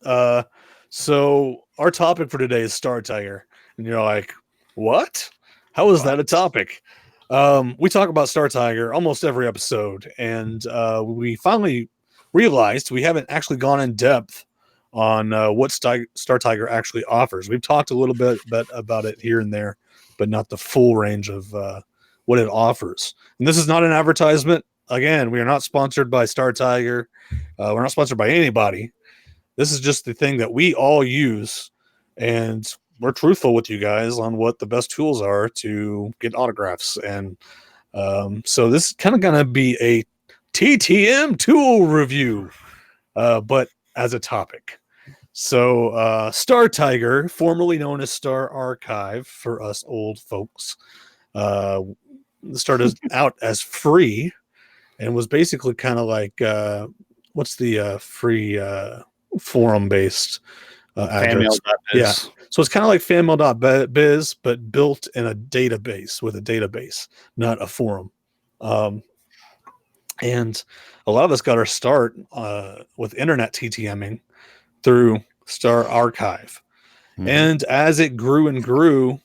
So our topic for today is Star Tiger, and you're like, what? How is that a topic? We talk about Star Tiger almost every episode, and we finally realized we haven't actually gone in depth on what Star Tiger actually offers. We've talked a little bit about it here and there, but not the full range of what it offers. And this is not an advertisement. again, we are not sponsored by Star Tiger. We're not sponsored by anybody. This is just the thing that we all use, and we're truthful with you guys on what the best tools are to get autographs. And so this is kind of going to be a TTM tool review, but as a topic. So Star Tiger, formerly known as Star Archive for us old folks, started out as free and was basically kind of like what's the free forum based address? Yeah. So it's kind of like fanmail.biz, but built in a database with a database, not a forum. And a lot of us got our start with internet TTMing through Star Archive. Mhm. And as it grew and grew,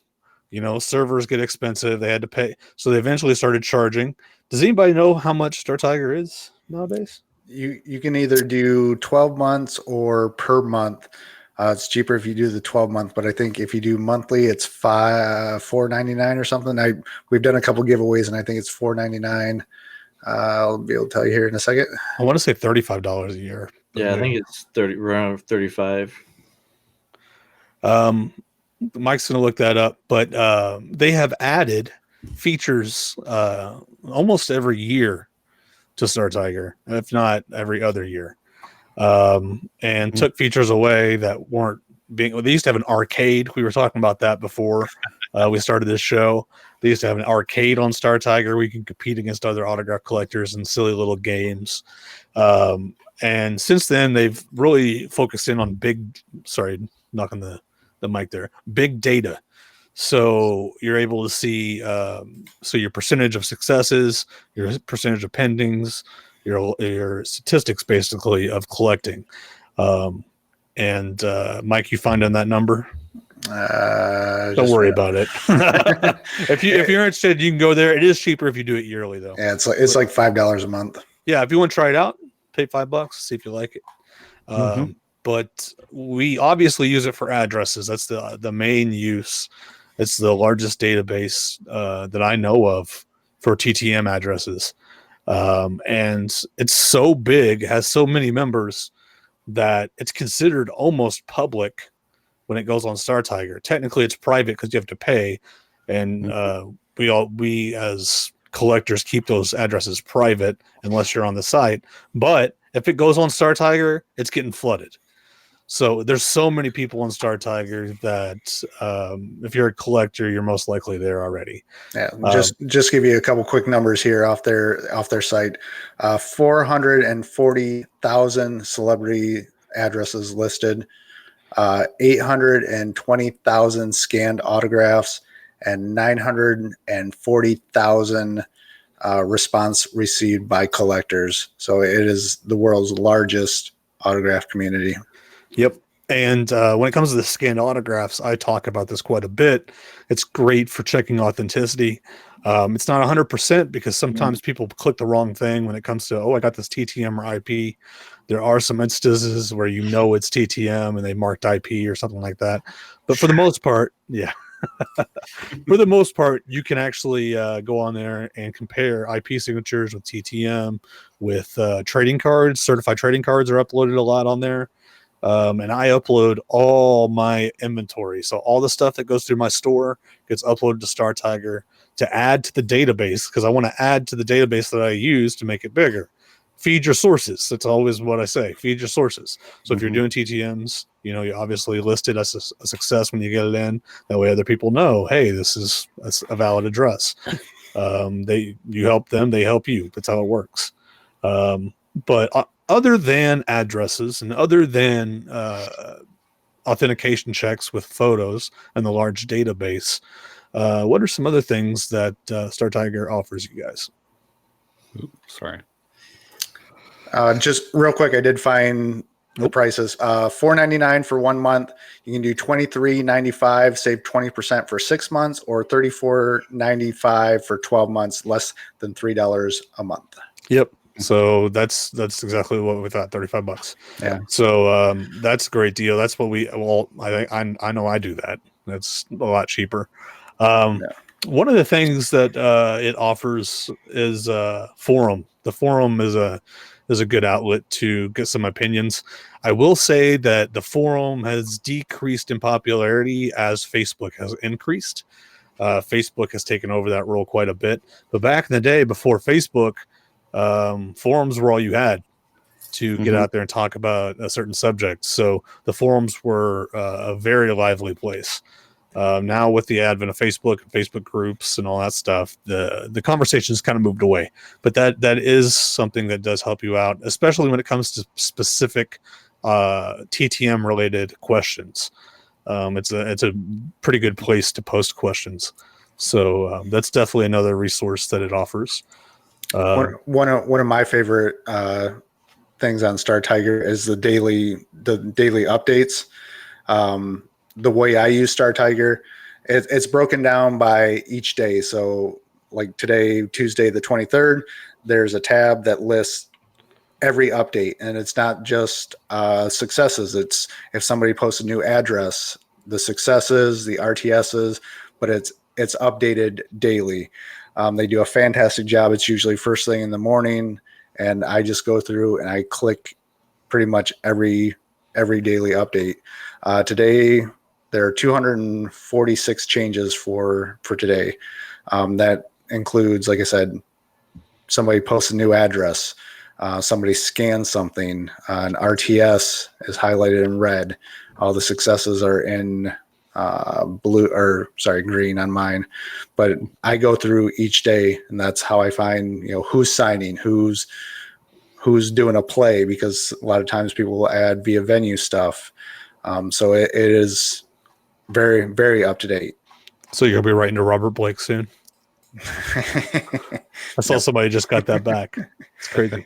servers get expensive. They had to pay. So they eventually started charging. Does anybody know how much Star Tiger is nowadays? You can either do 12 months or per month. It's cheaper if you do the 12-month, but I think if you do monthly, it's $4.99 or something. We've done a couple giveaways, and I think it's $4.99. I'll be able to tell you here in a second. I want to say $35 a year. Yeah, I think it's around 35. Mike's going to look that up, but they have added features almost every year to Star Tiger, if not every other year, and took features away that weren't being. They used to have an arcade. We were talking about that before we started this show. They used to have an arcade on Star Tiger. We can compete against other autograph collectors and silly little games. And since then, they've really focused in on knocking the mic there, big data. So you're able to see your percentage of successes, your percentage of pendings, your statistics basically of collecting. And Mike, you find on that number? Don't worry about it. If you're interested, you can go there. It is cheaper if you do it yearly, though. Yeah, it's like $5 a month. Yeah, if you want to try it out, pay $5, see if you like it. But we obviously use it for addresses. That's the main use. It's the largest database that I know of for TTM addresses. And it's so big, has so many members that it's considered almost public when it goes on Star Tiger. Technically, it's private because you have to pay. And we as collectors keep those addresses private unless you're on the site. But if it goes on Star Tiger, it's getting flooded. So there's so many people on Star Tiger that if you're a collector, you're most likely there already. Yeah, just give you a couple quick numbers here off their site. 440,000 celebrity addresses listed, 820,000 scanned autographs, and 940,000 response received by collectors. So it is the world's largest autograph community. Yep. And when it comes to the scanned autographs, I talk about this quite a bit. It's great for checking authenticity. It's not 100% because sometimes people click the wrong thing when it comes to, I got this TTM or IP. There are some instances where it's TTM and they marked IP or something like that. But for the most part, yeah. For the most part, you can actually go on there and compare IP signatures with TTM, with trading cards. Certified trading cards are uploaded a lot on there. And I upload all my inventory. So all the stuff that goes through my store gets uploaded to Star Tiger to add to the database, because I want to add to the database that I use to make it bigger. Feed your sources. That's always what I say. Feed your sources. So if you're doing TTMs, you obviously list it as a success when you get it in. That way other people know, hey, this is a valid address. You help them, they help you. That's how it works. But other than addresses and other than authentication checks with photos and the large database, what are some other things that Star Tiger offers you guys? Sorry. Just real quick, I did find the prices. $4.99 for 1 month. You can do $23.95, save 20% for 6 months, or $34.95 for 12 months, less than $3 a month. Yep. So that's exactly what we thought, $35. Yeah. So that's a great deal. That's what I know I do that. That's a lot cheaper. One of the things that it offers is forum. The forum is a good outlet to get some opinions. I will say that the forum has decreased in popularity as Facebook has increased. Facebook has taken over that role quite a bit. But back in the day, before Facebook, forums were all you had to get out there and talk about a certain subject. So the forums were a very lively place. Now with the advent of Facebook and Facebook groups and all that stuff, the conversation's kind of moved away. But that is something that does help you out, especially when it comes to specific TTM related questions. It's a pretty good place to post questions. So that's definitely another resource that it offers. One of my favorite things on Star Tiger is the daily updates. The way I use Star Tiger, it's broken down by each day. So like today, Tuesday the 23rd, there's a tab that lists every update, and it's not just successes. It's if somebody posts a new address, the successes, the RTSs, but it's updated daily. They do a fantastic job. It's usually first thing in the morning, and I just go through and I click pretty much every daily update. Today there are 246 changes for today. That includes, like I said, somebody posts a new address, somebody scans something, an RTS is highlighted in red. All the successes are in green on mine. But I go through each day, and that's how I find, who's signing, who's doing a play, because a lot of times people will add via venue stuff. So it is very, very up to date. So you're gonna be writing to Robert Blake soon. I saw somebody just got that back. It's crazy.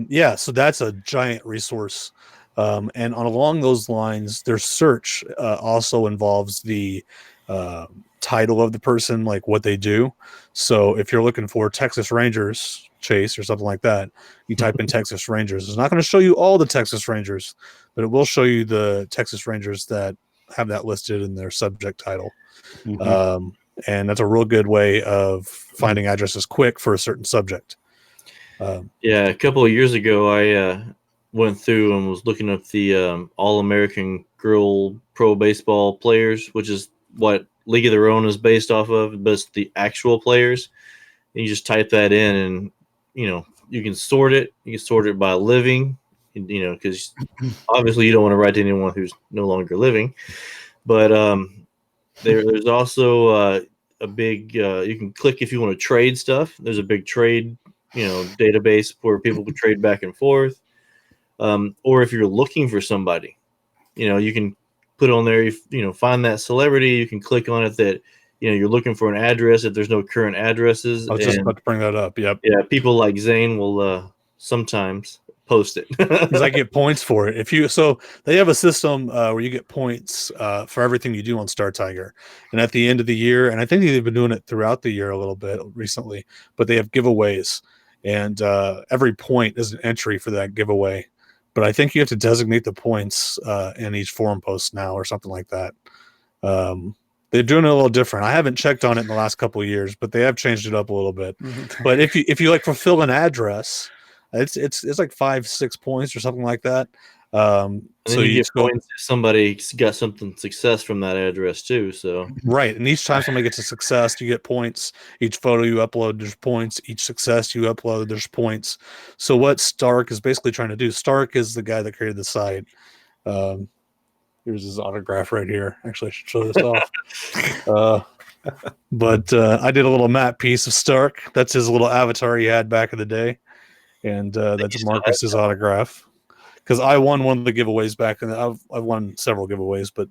Yeah, so that's a giant resource. And along those lines, their search also involves the title of the person, like what they do. So if you're looking for Texas Rangers Chase or something like that, you type in Texas Rangers. It's not going to show you all the Texas Rangers, but it will show you the Texas Rangers that have that listed in their subject title. And that's a real good way of finding addresses quick for a certain subject. Yeah, a couple of years ago, I went through and was looking up the All-American Girl Pro Baseball players, which is what League of Their Own is based off of, but it's the actual players. And you just type that in, and you can sort it. You can sort it by living, because obviously you don't want to write to anyone who's no longer living. But there's also a big. You can click if you want to trade stuff. There's a big trade, database where people can trade back and forth. Or if you're looking for somebody, you can put on there. Find that celebrity. You can click on it that you're looking for an address. If there's no current addresses, I was just about to bring that up. Yep. Yeah, people like Zane will sometimes post it because I get points for it. So they have a system where you get points for everything you do on Star Tiger, and at the end of the year, and I think they've been doing it throughout the year a little bit recently, but they have giveaways, and every point is an entry for that giveaway. But I think you have to designate the points in each forum post now or something like that. They're doing it a little different. I haven't checked on it in the last couple of years, but they have changed it up a little bit. But if you like fulfill an address, it's like 5-6 points or something like that. So you get points if somebody got something success from that address too. So right, and each time somebody gets a success, you get points. Each photo you upload, there's points. Each success you upload, there's points. So what Stark is basically trying to do, Stark is the guy that created the site. Here's his autograph right here. Actually, I should show this off. But I did a little map piece of Stark. That's his little avatar he had back in the day. And that's Marcus's autograph. Because I won one of the giveaways back, and I've won several giveaways, but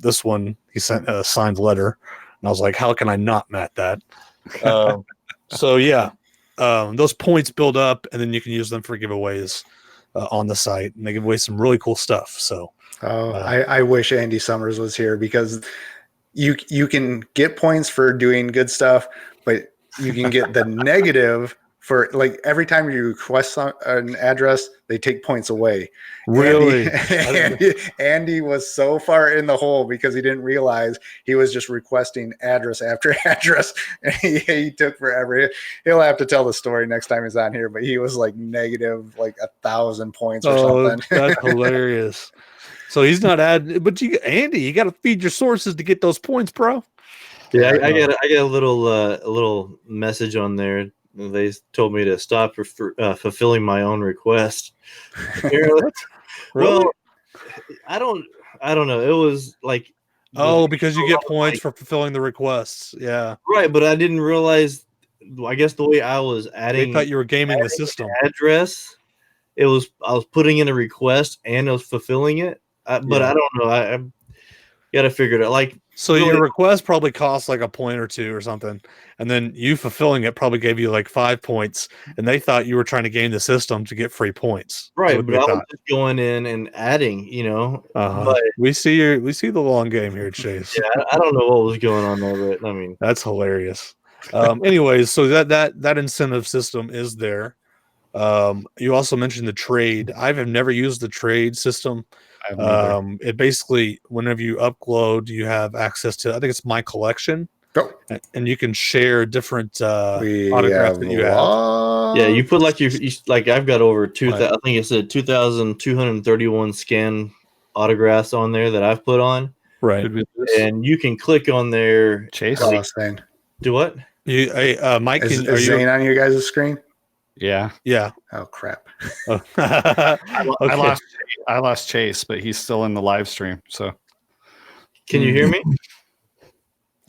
this one, he sent a signed letter. And I was like, how can I not mat that? So, yeah, those points build up, and then you can use them for giveaways on the site. And they give away some really cool stuff. So, I wish Andy Summers was here, because you can get points for doing good stuff, but you can get the negative for like every time you request an address, they take points away. Really? Andy was so far in the hole because he didn't realize he was just requesting address after address. And he took forever. He'll have to tell the story next time he's on here, but he was like negative like 1,000 points or something. That's hilarious. So he's not adding, but Andy, you got to feed your sources to get those points, bro. Yeah, I got a little message on there. They told me to stop fulfilling my own request. Really? Well, I don't know. It was like because you get points for fulfilling the requests. Yeah, right. But I didn't realize. I guess the way I was adding, they thought you were gaming the system. Address. I was putting in a request and I was fulfilling it. But I don't know. I got to figure it out. Like, so really, your request probably costs like a point or two or something, and then you fulfilling it probably gave you like 5 points, and they thought you were trying to game the system to get free points. Right, but I was just going in and adding, But we see the long game here, Chase. Yeah, I don't know what was going on there, but I mean, that's hilarious. Anyways, so that incentive system is there. You also mentioned the trade. I've never used the trade system. It basically, whenever you upload, you have access to, I think it's my collection, and you can share different autographs that you have. Yeah, you put like like I've got over 2,000. I think it said 2,231 scan autographs on there that I've put on. Right, and you can click on there. Chase, do what? Mike, is Zane on your guys' screen? Yeah. Oh crap! I lost Chase, but he's still in the live stream. So, can you hear me?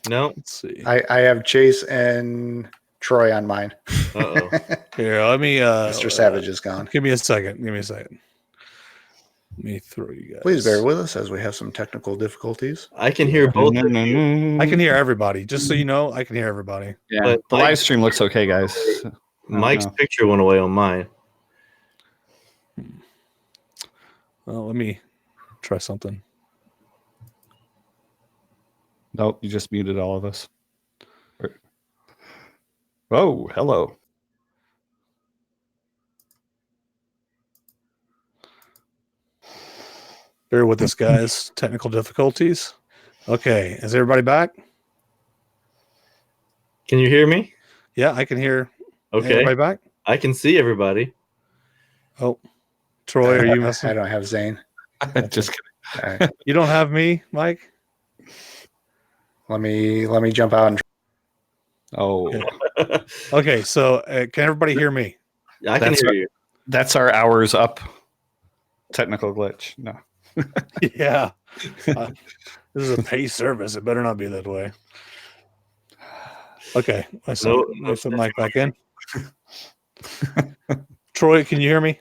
No. Let's see. I have Chase and Troy on mine. Uh-oh. Here, let me. Mr. Savage is gone. Give me a second. Let me throw you guys. Please bear with us as we have some technical difficulties. I can hear both. I can hear everybody. Just so you know, I can hear everybody. Yeah, but the live stream looks okay, guys. Mike's picture went away on mine. Well, let me try something. Nope, you just muted all of us. Oh, hello. Bear with us, guys. Technical difficulties. Okay, is everybody back? Can you hear me? Yeah, I can hear. Okay. Everybody back? I can see everybody. Oh, Troy, are you messing? I don't have Zane. Just kidding. Right. You don't have me, Mike? Let me jump out and. Oh. Okay, so can everybody hear me? I can hear you. That's our hours up technical glitch. No. Yeah. This is a pay service. It better not be that way. Okay. I put Mike back in. Troy, can you hear me?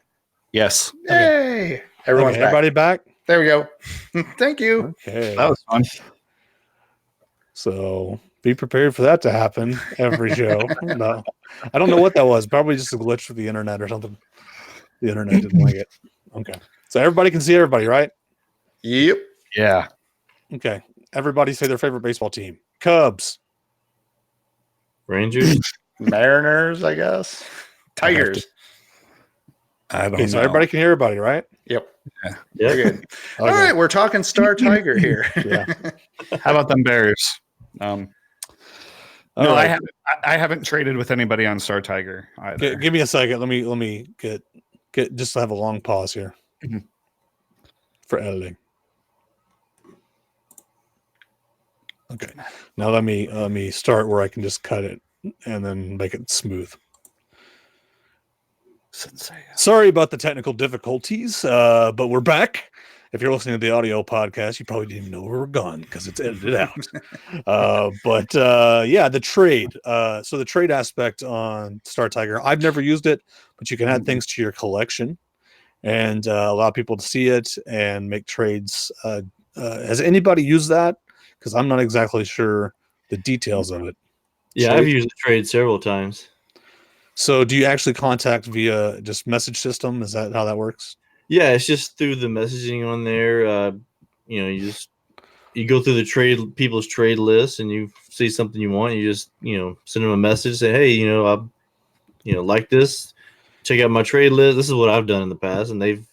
Yes. Yay! Everyone's back. Everybody back? There we go. Thank you. Okay. That was fun. So be prepared for that to happen every show. No, I don't know what that was. Probably just a glitch with the internet or something. The internet didn't like it. Okay. So everybody can see everybody, right? Yep. Yeah. Okay. Everybody say their favorite baseball team. Cubs. Rangers. Mariners, I guess. Tigers. I don't Okay, know. so everybody can hear everybody, right? Yep. Yeah. Very good. All right, we're talking Star Tiger here. Yeah. How about them Bears? No, right. I haven't traded with anybody on Star Tiger either. Give me a second. Let me get just have a long pause here for editing. Okay. Now let me start where I can just cut it and then make it smooth. Sorry about the technical difficulties, but we're back. If you're listening to the audio podcast, you probably didn't even know we were gone because it's edited out. Yeah, the trade. So the trade aspect on Star Tiger, I've never used it, but you can add things to your collection and allow people to see it and make trades. Has anybody used that? Because I'm not exactly sure the details of it. Yeah, I've used the trade several times. So do you actually contact via just message system? Is that how that works? Yeah, it's just through the messaging on there. You go through the people's trade list and you see something you want, you just, send them a message, say, hey, like this, check out my trade list. This is what I've done in the past, and they've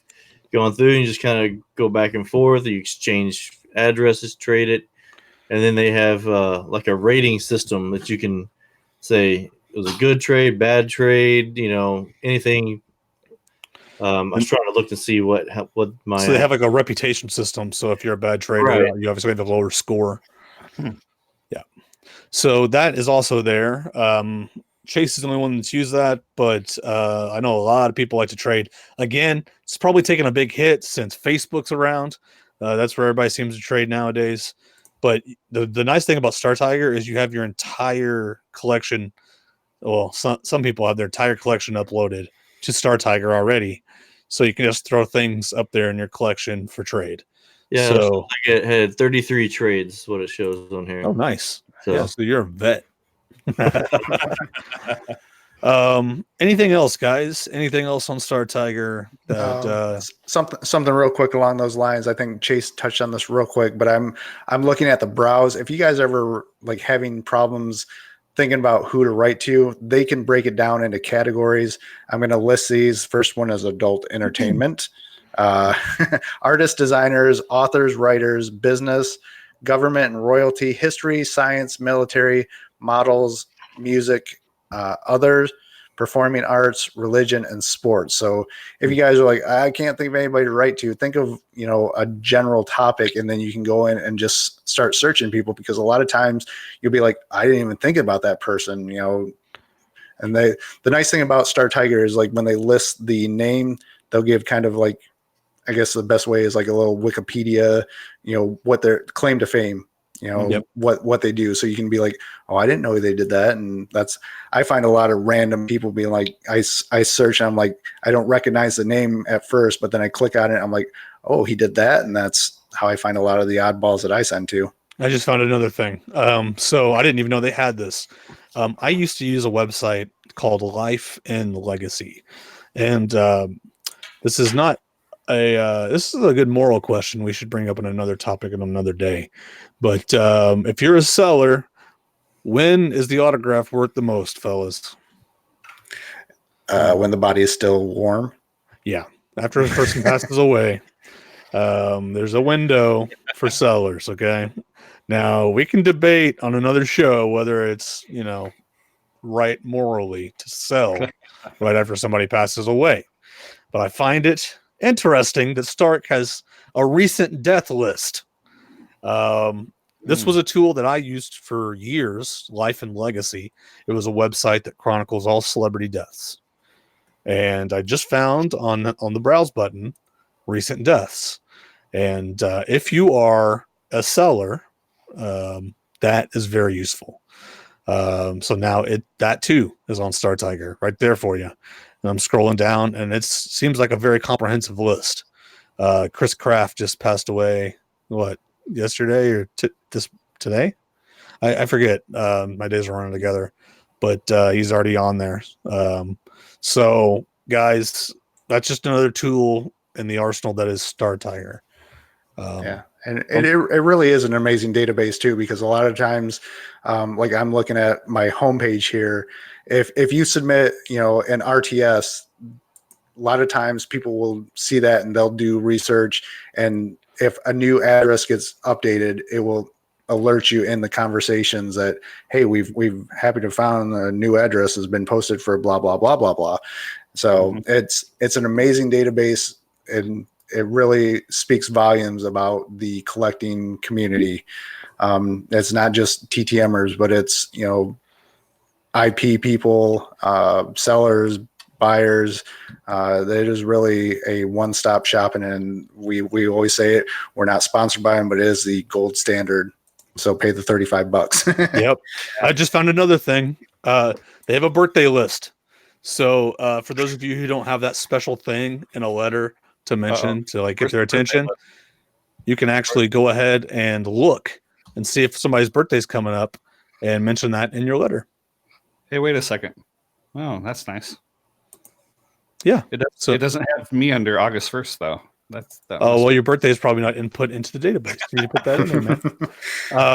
gone through and you just kind of go back and forth. You exchange addresses, trade it, and then they have like a rating system that you can say it was a good trade, bad trade, anything. I was trying to look to see what my. So they have like a reputation system. So if you're a bad trader, Right. you obviously have a lower score. Hmm. Yeah. So that is also there. Chase is the only one that's used that, but I know a lot of people like to trade. Again, it's probably taken a big hit since Facebook's around. That's where everybody seems to trade nowadays. But the nice thing about Star Tiger is you have your entire collection. Well, some people have their entire collection uploaded to Star Tiger already. So you can just throw things up there in your collection for trade. Yeah, So it had 33 trades, is what it shows on here. oh, nice. So, Yeah, so you're a vet. Anything else, guys? Anything else on Star Tiger that Something real quick along those lines. I think Chase touched on this real quick, but I'm looking at the browse. If you guys ever like having problems thinking about who to write to, they can break it down into categories. I'm going to list these. First one is adult entertainment, artists, designers, authors, writers, business, government and royalty, history, science, military, models, music, others, performing arts, religion, and sports. So if you guys are like, I can't think of anybody to write to, think of, a general topic, and then you can go in and just start searching people, because a lot of times you'll be like, I didn't even think about that person, and the nice thing about Star Tiger is like when they list the name, they'll give kind of like, I guess the best way is like a little Wikipedia, what their claim to fame, Yep. what they do. So you can be like, oh, I didn't know they did that. And I find a lot of random people being like, I search and I'm like, I don't recognize the name at first, but then I click on it. I'm like, oh, he did that. And that's how I find a lot of the oddballs that I send to. I just found another thing. So I didn't even know they had this. I used to use a website called Life and Legacy. And this is not this is a good moral question we should bring up in another topic on another day. But if you're a seller, when is the autograph worth the most, fellas? When the body is still warm. Yeah. After a person passes away, there's a window for sellers. Okay. Now we can debate on another show whether it's, right morally to sell right after somebody passes away. But I find it interesting that Stark has a recent death list. This was a tool that I used for years, Life and Legacy. It was a website that chronicles all celebrity deaths. And I just found on the browse button recent deaths. And if you are a seller, that is very useful. So now that too is on Star Tiger right there for you. And I'm scrolling down, and it seems like a very comprehensive list. Chris Kraft just passed away. What, yesterday or today? I forget. My days are running together, but he's already on there. So guys, that's just another tool in the arsenal that is Star Tiger. Yeah. And it really is an amazing database too, because a lot of times, like I'm looking at my homepage here, if you submit, an RTS, a lot of times people will see that and they'll do research. And if a new address gets updated, it will alert you in the conversations that, hey, we've happy to found a new address has been posted for blah, blah, blah, blah, blah. So it's an amazing database, and it really speaks volumes about the collecting community. It's not just TTMers, but it's, IP people, sellers, buyers. It is really a one-stop shopping, and we always say it. We're not sponsored by them, but it is the gold standard. So pay the $35. Yep. I just found another thing. They have a birthday list. So for those of you who don't have that special thing in a letter to mention to like get their attention, you can actually go ahead and look and see if somebody's birthday's coming up and mention that in your letter. Hey, wait a second. Oh, that's nice. Yeah. It doesn't have me under August 1st though. Well, your birthday is probably not input into the database. You need to put that in there,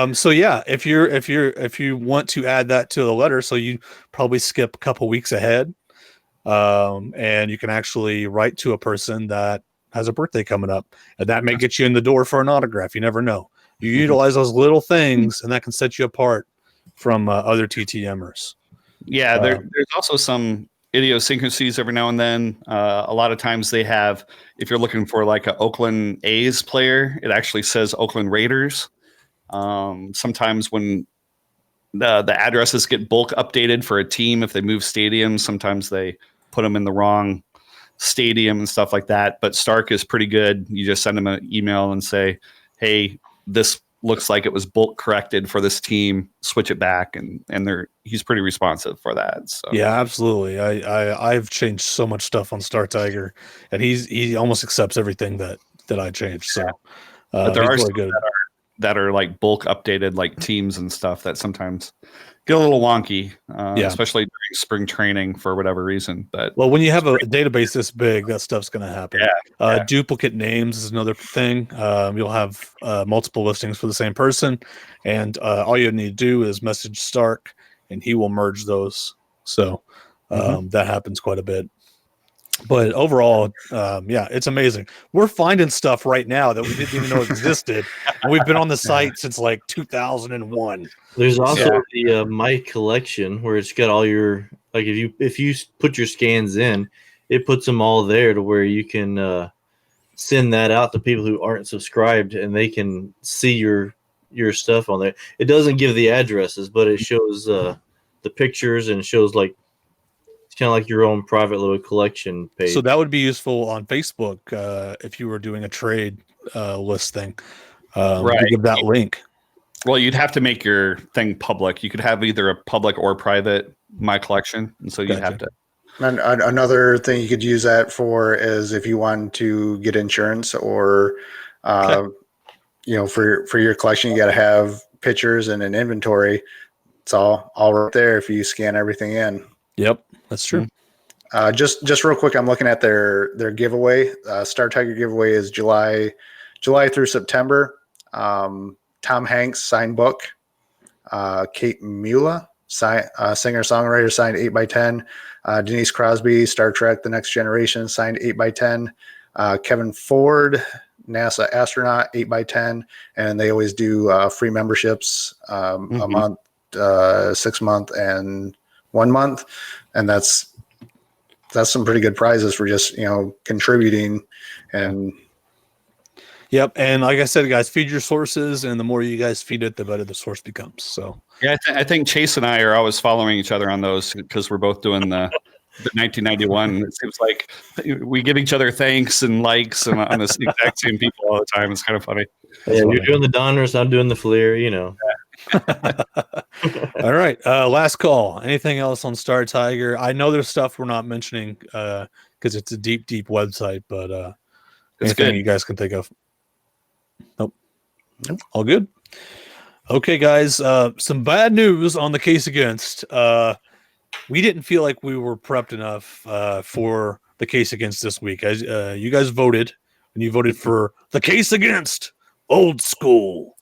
man. So yeah, if you want to add that to the letter, so you probably skip a couple weeks ahead. and you can actually write to a person that has a birthday coming up, and that may get you in the door for an autograph. You never know. You utilize those little things, and that can set you apart from other TTMers. Yeah, there's also some idiosyncrasies every now and then. A lot of times they have, if you're looking for like an Oakland A's player, it actually says Oakland Raiders. Sometimes when the addresses get bulk updated for a team, if they move stadiums, sometimes they put them in the wrong stadium and stuff like that. But Stark is pretty good. You just send him an email and say, hey, this looks like it was bulk corrected for this team, switch it back, and he's pretty responsive for that. So yeah, absolutely. I've changed so much stuff on Star Tiger, and he almost accepts everything that I changed. So but there he's are really some good. that are like bulk updated, like teams and stuff that sometimes get a little wonky, especially during spring training for whatever reason. But well, when you have a database this big, that stuff's going to happen. Duplicate names is another thing. You'll have multiple listings for the same person, and all you need to do is message Stark, and he will merge those. So that happens quite a bit. But overall, it's amazing. We're finding stuff right now that we didn't even know existed, and we've been on the site since like 2001. There's also the My Collection where it's got all your, like, if you put your scans in, it puts them all there to where you can send that out to people who aren't subscribed, and they can see your stuff on there. It doesn't give the addresses, but it shows the pictures, and shows like it's kind of like your own private little collection page. So that would be useful on Facebook if you were doing a trade list thing. Right. To give that link. Well, you'd have to make your thing public. You could have either a public or private My Collection, and so you'd have to. And another thing you could use that for is if you want to get insurance, or for your collection, you got to have pictures and an inventory. It's all right there if you scan everything in. Yep, that's true. Just real quick, I'm looking at their giveaway. Star Tiger giveaway is July through September. Tom Hanks signed book. Kate Mula, singer-songwriter, signed 8x10. Denise Crosby, Star Trek: The Next Generation, signed 8x10. Kevin Ford, NASA astronaut, 8x10. And they always do free memberships, a month, 6 month, and 1 month. And that's some pretty good prizes for just, contributing. And yep. And like I said, guys, feed your sources, and the more you guys feed it, the better the source becomes. So yeah, I think Chase and I are always following each other on those because we're both doing the 1991. It seems like we give each other thanks and likes and on the exact same people all the time. It's kind of funny. Yeah, you're doing the Donners, I'm doing the Fleer, All right. Last call. Anything else on Star Tiger? I know there's stuff we're not mentioning because it's a deep website, but it's anything good. you guys can think of? Nope. All good. Okay, guys. Some bad news on the case against. We didn't feel like we were prepped enough for the case against this week. As you guys voted, and you voted for the case against Old School.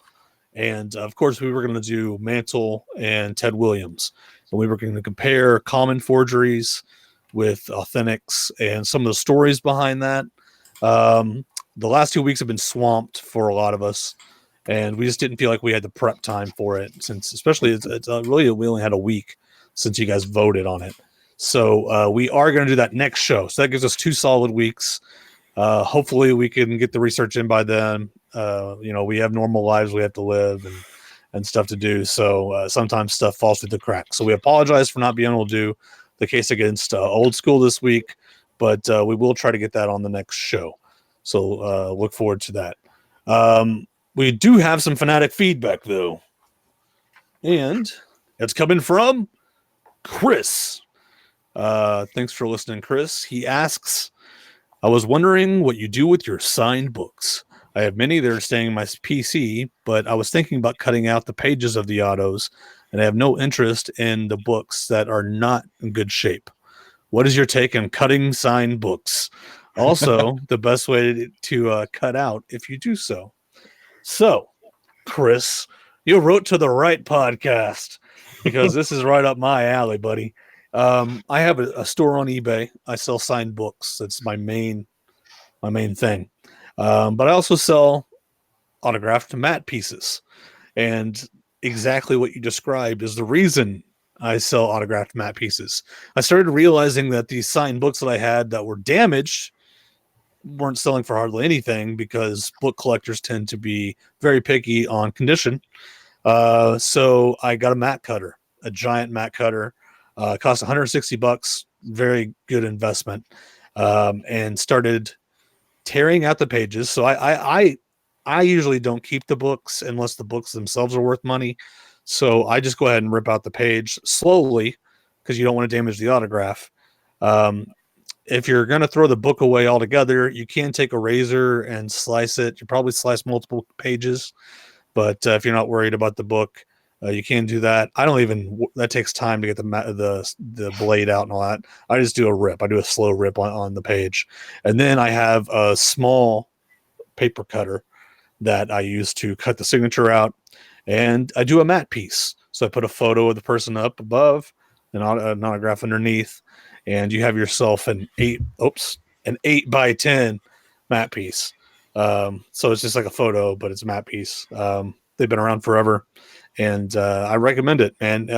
And of course, we were going to do Mantle and Ted Williams. And we were going to compare common forgeries with authentics and some of the stories behind that. The last 2 weeks have been swamped for a lot of us, and we just didn't feel like we had the prep time for it, since especially it's really, we only had a week since you guys voted on it. So we are going to do that next show. So that gives us 2 solid weeks. Hopefully we can get the research in by then. We have normal lives we have to live and stuff to do. So sometimes stuff falls through the cracks. So we apologize for not being able to do the case against Old School this week, but we will try to get that on the next show. So look forward to that. We do have some Fanatic feedback, though. And it's coming from Chris. Thanks for listening, Chris. He asks, I was wondering what you do with your signed books. I have many that are staying in my PC, but I was thinking about cutting out the pages of the autos, and I have no interest in the books that are not in good shape. What is your take on cutting signed books? Also, the best way to cut out if you do so. So, Chris, you wrote to the right podcast, because this is right up my alley, buddy. I have a store on eBay. I sell signed books. That's my main thing. But I also sell autographed mat pieces. And exactly what you described is the reason I sell autographed mat pieces. I started realizing that these signed books that I had that were damaged weren't selling for hardly anything because book collectors tend to be very picky on condition. So I got a mat cutter, a giant mat cutter. Cost $160, very good investment, and started tearing out the pages. So I usually don't keep the books unless the books themselves are worth money. So I just go ahead and rip out the page slowly because you don't want to damage the autograph. If you're going to throw the book away altogether, you can take a razor and slice it. You probably slice multiple pages, but if you're not worried about the book, you can do that. I don't even, that takes time to get the blade out and all that. I just do a rip. I do a slow rip on the page. And then I have a small paper cutter that I use to cut the signature out. And I do a matte piece. So I put a photo of the person up above, an autograph underneath, and you have yourself an 8x10 matte piece. So it's just like a photo, but it's a matte piece. They've been around forever, and I recommend it. And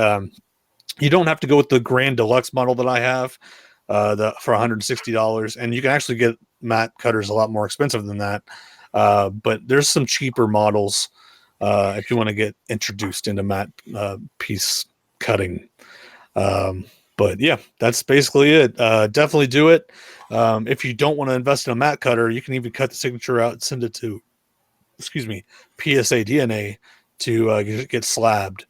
you don't have to go with the grand deluxe model that I have for $160, and you can actually get matte cutters a lot more expensive than that. But there's some cheaper models if you want to get introduced into matte piece cutting. But yeah, that's basically it. Definitely do it. If you don't want to invest in a matte cutter, you can even cut the signature out and send it to, PSA DNA to get slabbed.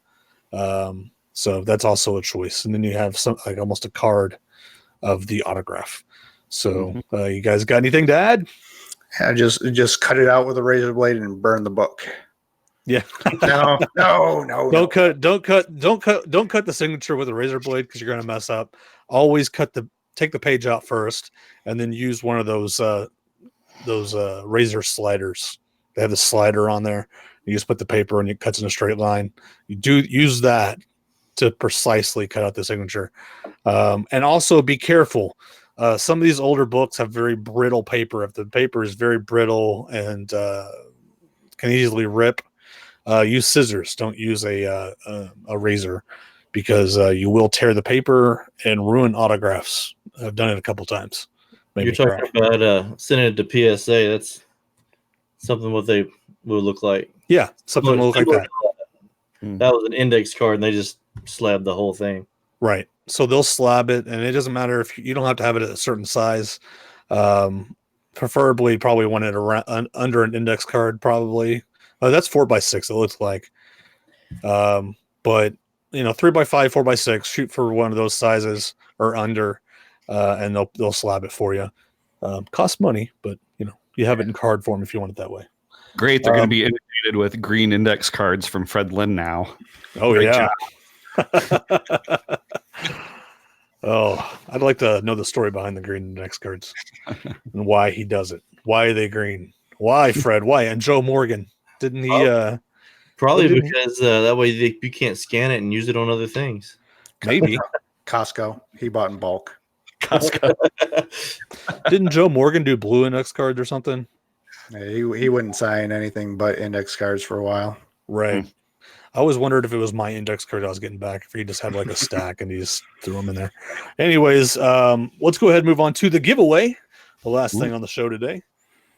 So that's also a choice. And then you have some like almost a card of the autograph. So you guys got anything to add? Yeah, just cut it out with a razor blade and burn the book. Yeah. No. Don't cut the signature with a razor blade because you're going to mess up. Always take the page out first and then use one of those razor sliders. They have the slider on there. You just put the paper and it cuts in a straight line. You do use that to precisely cut out the signature. And also be careful. Some of these older books have very brittle paper. If the paper is very brittle and can easily rip, use scissors. Don't use a razor because you will tear the paper and ruin autographs. I've done it a couple times. You're talking about sending it to PSA. That's something what they will look like. Yeah, something will look like that. That was an index card, and they just slabbed the whole thing. Right. So they'll slab it, and it doesn't matter if you don't have to have it at a certain size. Preferably, probably want it around under an index card. Probably that's 4x6. It looks like, but 3x5, 4x6. Shoot for one of those sizes or under, and they'll slab it for you. Costs money, but you have it in card form if you want it that way. Great. They're going to be inundated with green index cards from Fred Lynn now. Oh, great yeah. Oh, I'd like to know the story behind the green index cards and why he does it. Why are they green? Why, Fred? Why? And Joe Morgan, didn't he? Probably because that way you can't scan it and use it on other things. Maybe. Costco. He bought in bulk. Costco. Didn't Joe Morgan do blue index cards or something? Yeah, he wouldn't sign anything but index cards for a while. Right. I always wondered if it was my index card I was getting back, if he just had like a stack and he just threw them in there. Anyways, let's go ahead and move on to the giveaway, the last thing on the show today.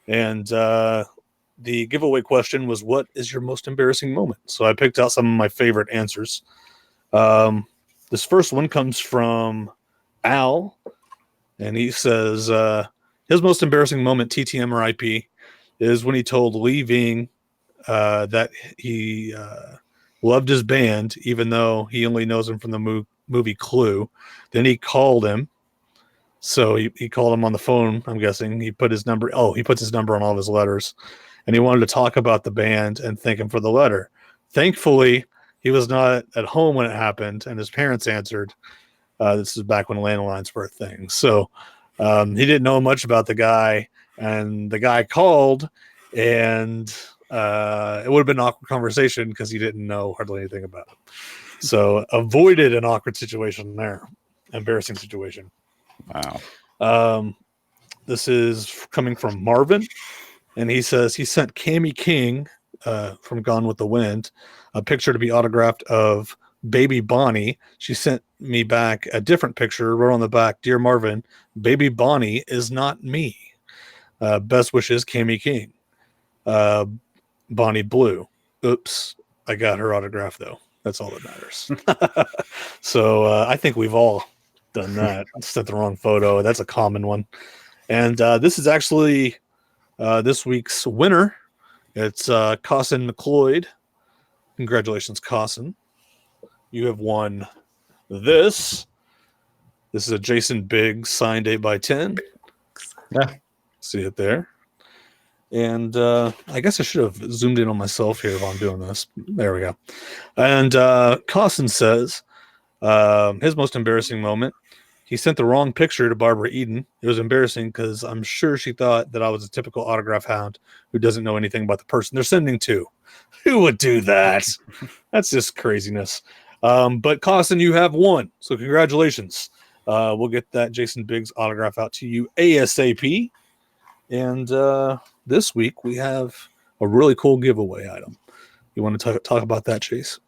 And the giveaway question was, what is your most embarrassing moment? So I picked out some of my favorite answers. This first one comes from Al, and he says his most embarrassing moment, TTM or IP, is when he told Lee Ving that he loved his band, even though he only knows him from the movie Clue. Then he called him. So he called him on the phone, I'm guessing. He put his number. Oh, he puts his number on all of his letters. And he wanted to talk about the band and thank him for the letter. Thankfully, he was not at home when it happened, and his parents answered. This is back when landlines were a thing. So he didn't know much about the guy, and the guy called, and it would have been an awkward conversation because he didn't know hardly anything about it. So avoided an awkward situation there. embarrassing situation. Wow. This is coming from Marvin, and he says he sent Cammie King from Gone with the Wind a picture to be autographed of baby Bonnie. She sent me back a different picture, wrote on the back, "Dear Marvin, baby Bonnie is not me. Best wishes, Cammie King." Bonnie Blue. Oops, I got her autograph though. That's all that matters. So I think we've all done that. Sent the wrong photo. That's a common one. And this is actually this week's winner. It's Cossin McLeod. Congratulations, Cossin. You have won this. This is a Jason Biggs signed 8x10. Yeah. See it there. And I guess I should have zoomed in on myself here while I'm doing this. There we go. And Cossin says his most embarrassing moment, he sent the wrong picture to Barbara Eden. It was embarrassing because I'm sure she thought that I was a typical autograph hound who doesn't know anything about the person they're sending to. Who would do that? That's just craziness. But Costin, you have won. So congratulations. We'll get that Jason Biggs autograph out to you ASAP. And this week we have a really cool giveaway item. You want to talk about that, Chase?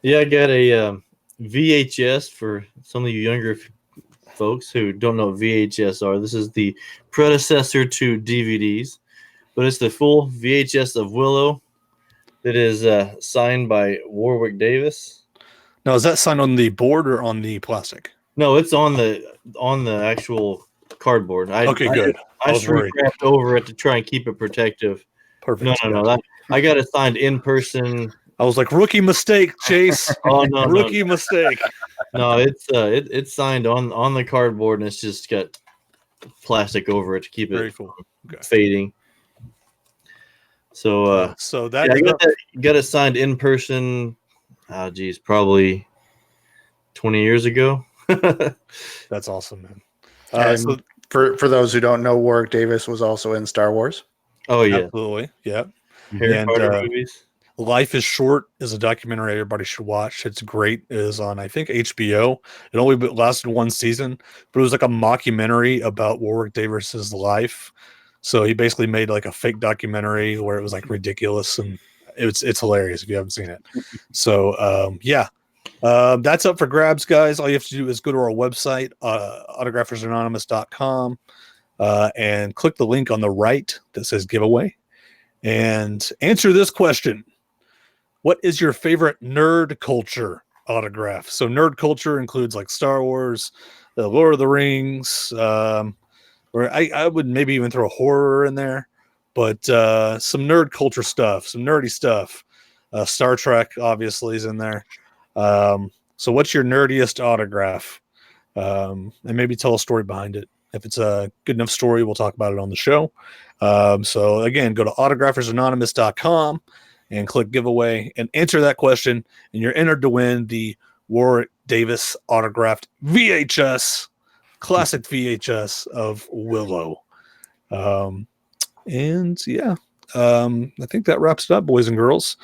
Yeah, I got a VHS for some of you younger folks who don't know what VHS are. This is the predecessor to DVDs, but it's the full VHS of Willow that is signed by Warwick Davis. Now, is that signed on the board or on the plastic? No, it's on the actual cardboard. Okay, good. I shrink wrapped over it to try and keep it protective. Perfect. No. I got it signed in person. I was like, rookie mistake, Chase. Oh no, rookie mistake. No, it's signed on the cardboard, and it's just got plastic over it to keep it cool. fading. So that I got it signed in person. Oh geez, probably 20 years ago. That's awesome, man. And for those who don't know, Warwick Davis was also in Star Wars. Oh yeah, absolutely, yeah. Harry Potter movies. Life is Short is a documentary everybody should watch. It's great. It is on, I think, HBO. It only lasted one season, but it was like a mockumentary about Warwick Davis's life. So he basically made like a fake documentary where it was like ridiculous, and it's hilarious if you haven't seen it. So that's up for grabs, guys. All you have to do is go to our website, autographersanonymous.com, and click the link on the right that says giveaway and answer this question. What is your favorite nerd culture autograph? So nerd culture includes like Star Wars, the Lord of the Rings, or I would maybe even throw horror in there, but some nerd culture stuff, some nerdy stuff. Star Trek obviously is in there. So what's your nerdiest autograph? And maybe tell a story behind it. If it's a good enough story, we'll talk about it on the show. So again, go to autographersanonymous.com and click giveaway and answer that question, and you're entered to win the Warwick Davis autographed VHS, classic VHS of Willow. I think that wraps it up, boys and girls.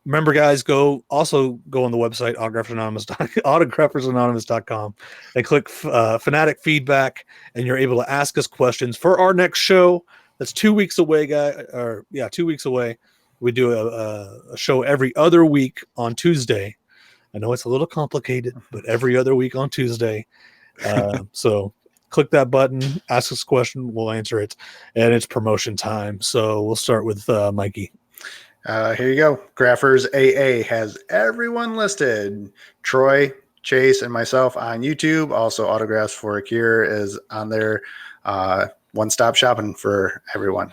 Remember, guys, go on the website, autographersanonymous.com, and click Fanatic Feedback, and you're able to ask us questions for our next show. That's 2 weeks away, 2 weeks away. We do a show every other week on Tuesday. I know it's a little complicated, but every other week on Tuesday. So click that button, ask us a question, we'll answer it, and it's promotion time. So we'll start with Mikey. Here you go. Graphers AA has everyone listed. Troy, Chase, and myself on YouTube. Also, Autographs for a Cure is on there. One-stop shopping for everyone.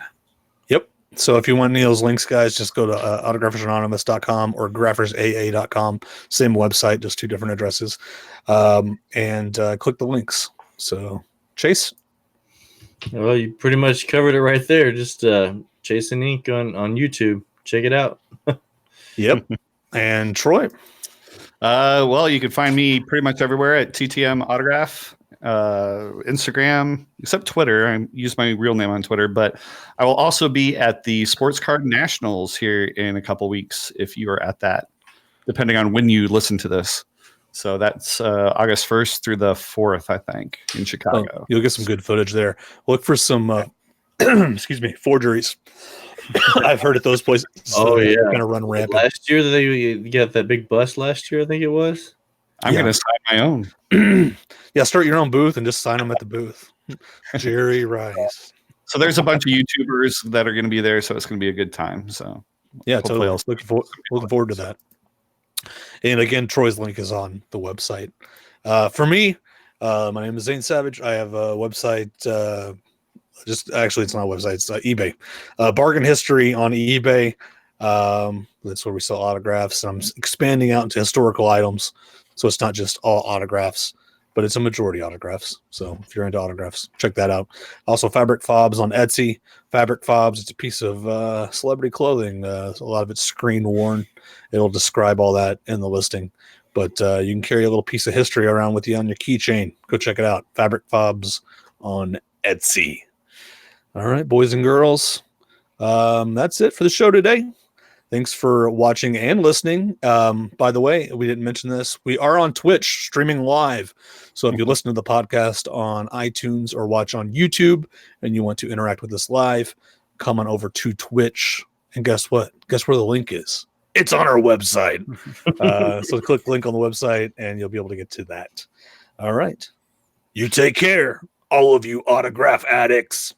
Yep. So if you want any of those links, guys, just go to autographersanonymous.com or graphersaa.com. Same website, just two different addresses. And click the links. So, Chase? Well, you pretty much covered it right there. Just Chasing Ink on YouTube. Check it out. Yep. And Troy? Well, you can find me pretty much everywhere at TTM Autograph, Instagram, except Twitter. I use my real name on Twitter, but I will also be at the Sports Card Nationals here in a couple weeks if you are at that, depending on when you listen to this. So that's August 1st through the 4th, I think, in Chicago. You'll get some good footage there. Look for some, excuse me, forgeries. I've heard at those places. Yeah, kind of run rampant. Last year they got that big bust. Last year, I think it was. I'm going to sign my own. Yeah, start your own booth and just sign them at the booth. Jerry Rice. So there's a bunch of YouTubers that are going to be there, so it's going to be a good time. So yeah, totally. Looking forward to that. And again, Troy's link is on the website. For me, my name is Zane Savage. I have a website. Actually, it's not a website. It's eBay. Bargain History on eBay. That's where we sell autographs. I'm expanding out into historical items, so it's not just all autographs, but it's a majority autographs. So if you're into autographs, check that out. Also, Fabric Fobs on Etsy. Fabric Fobs, it's a piece of celebrity clothing. A lot of it's screen worn. It'll describe all that in the listing. But you can carry a little piece of history around with you on your keychain. Go check it out. Fabric Fobs on Etsy. All right, boys and girls. That's it for the show today. Thanks for watching and listening. By the way, we didn't mention this. We are on Twitch streaming live. So if you listen to the podcast on iTunes or watch on YouTube and you want to interact with us live, come on over to Twitch. And guess what? Guess where the link is? It's on our website. So click the link on the website and you'll be able to get to that. All right. You take care, all of you autograph addicts.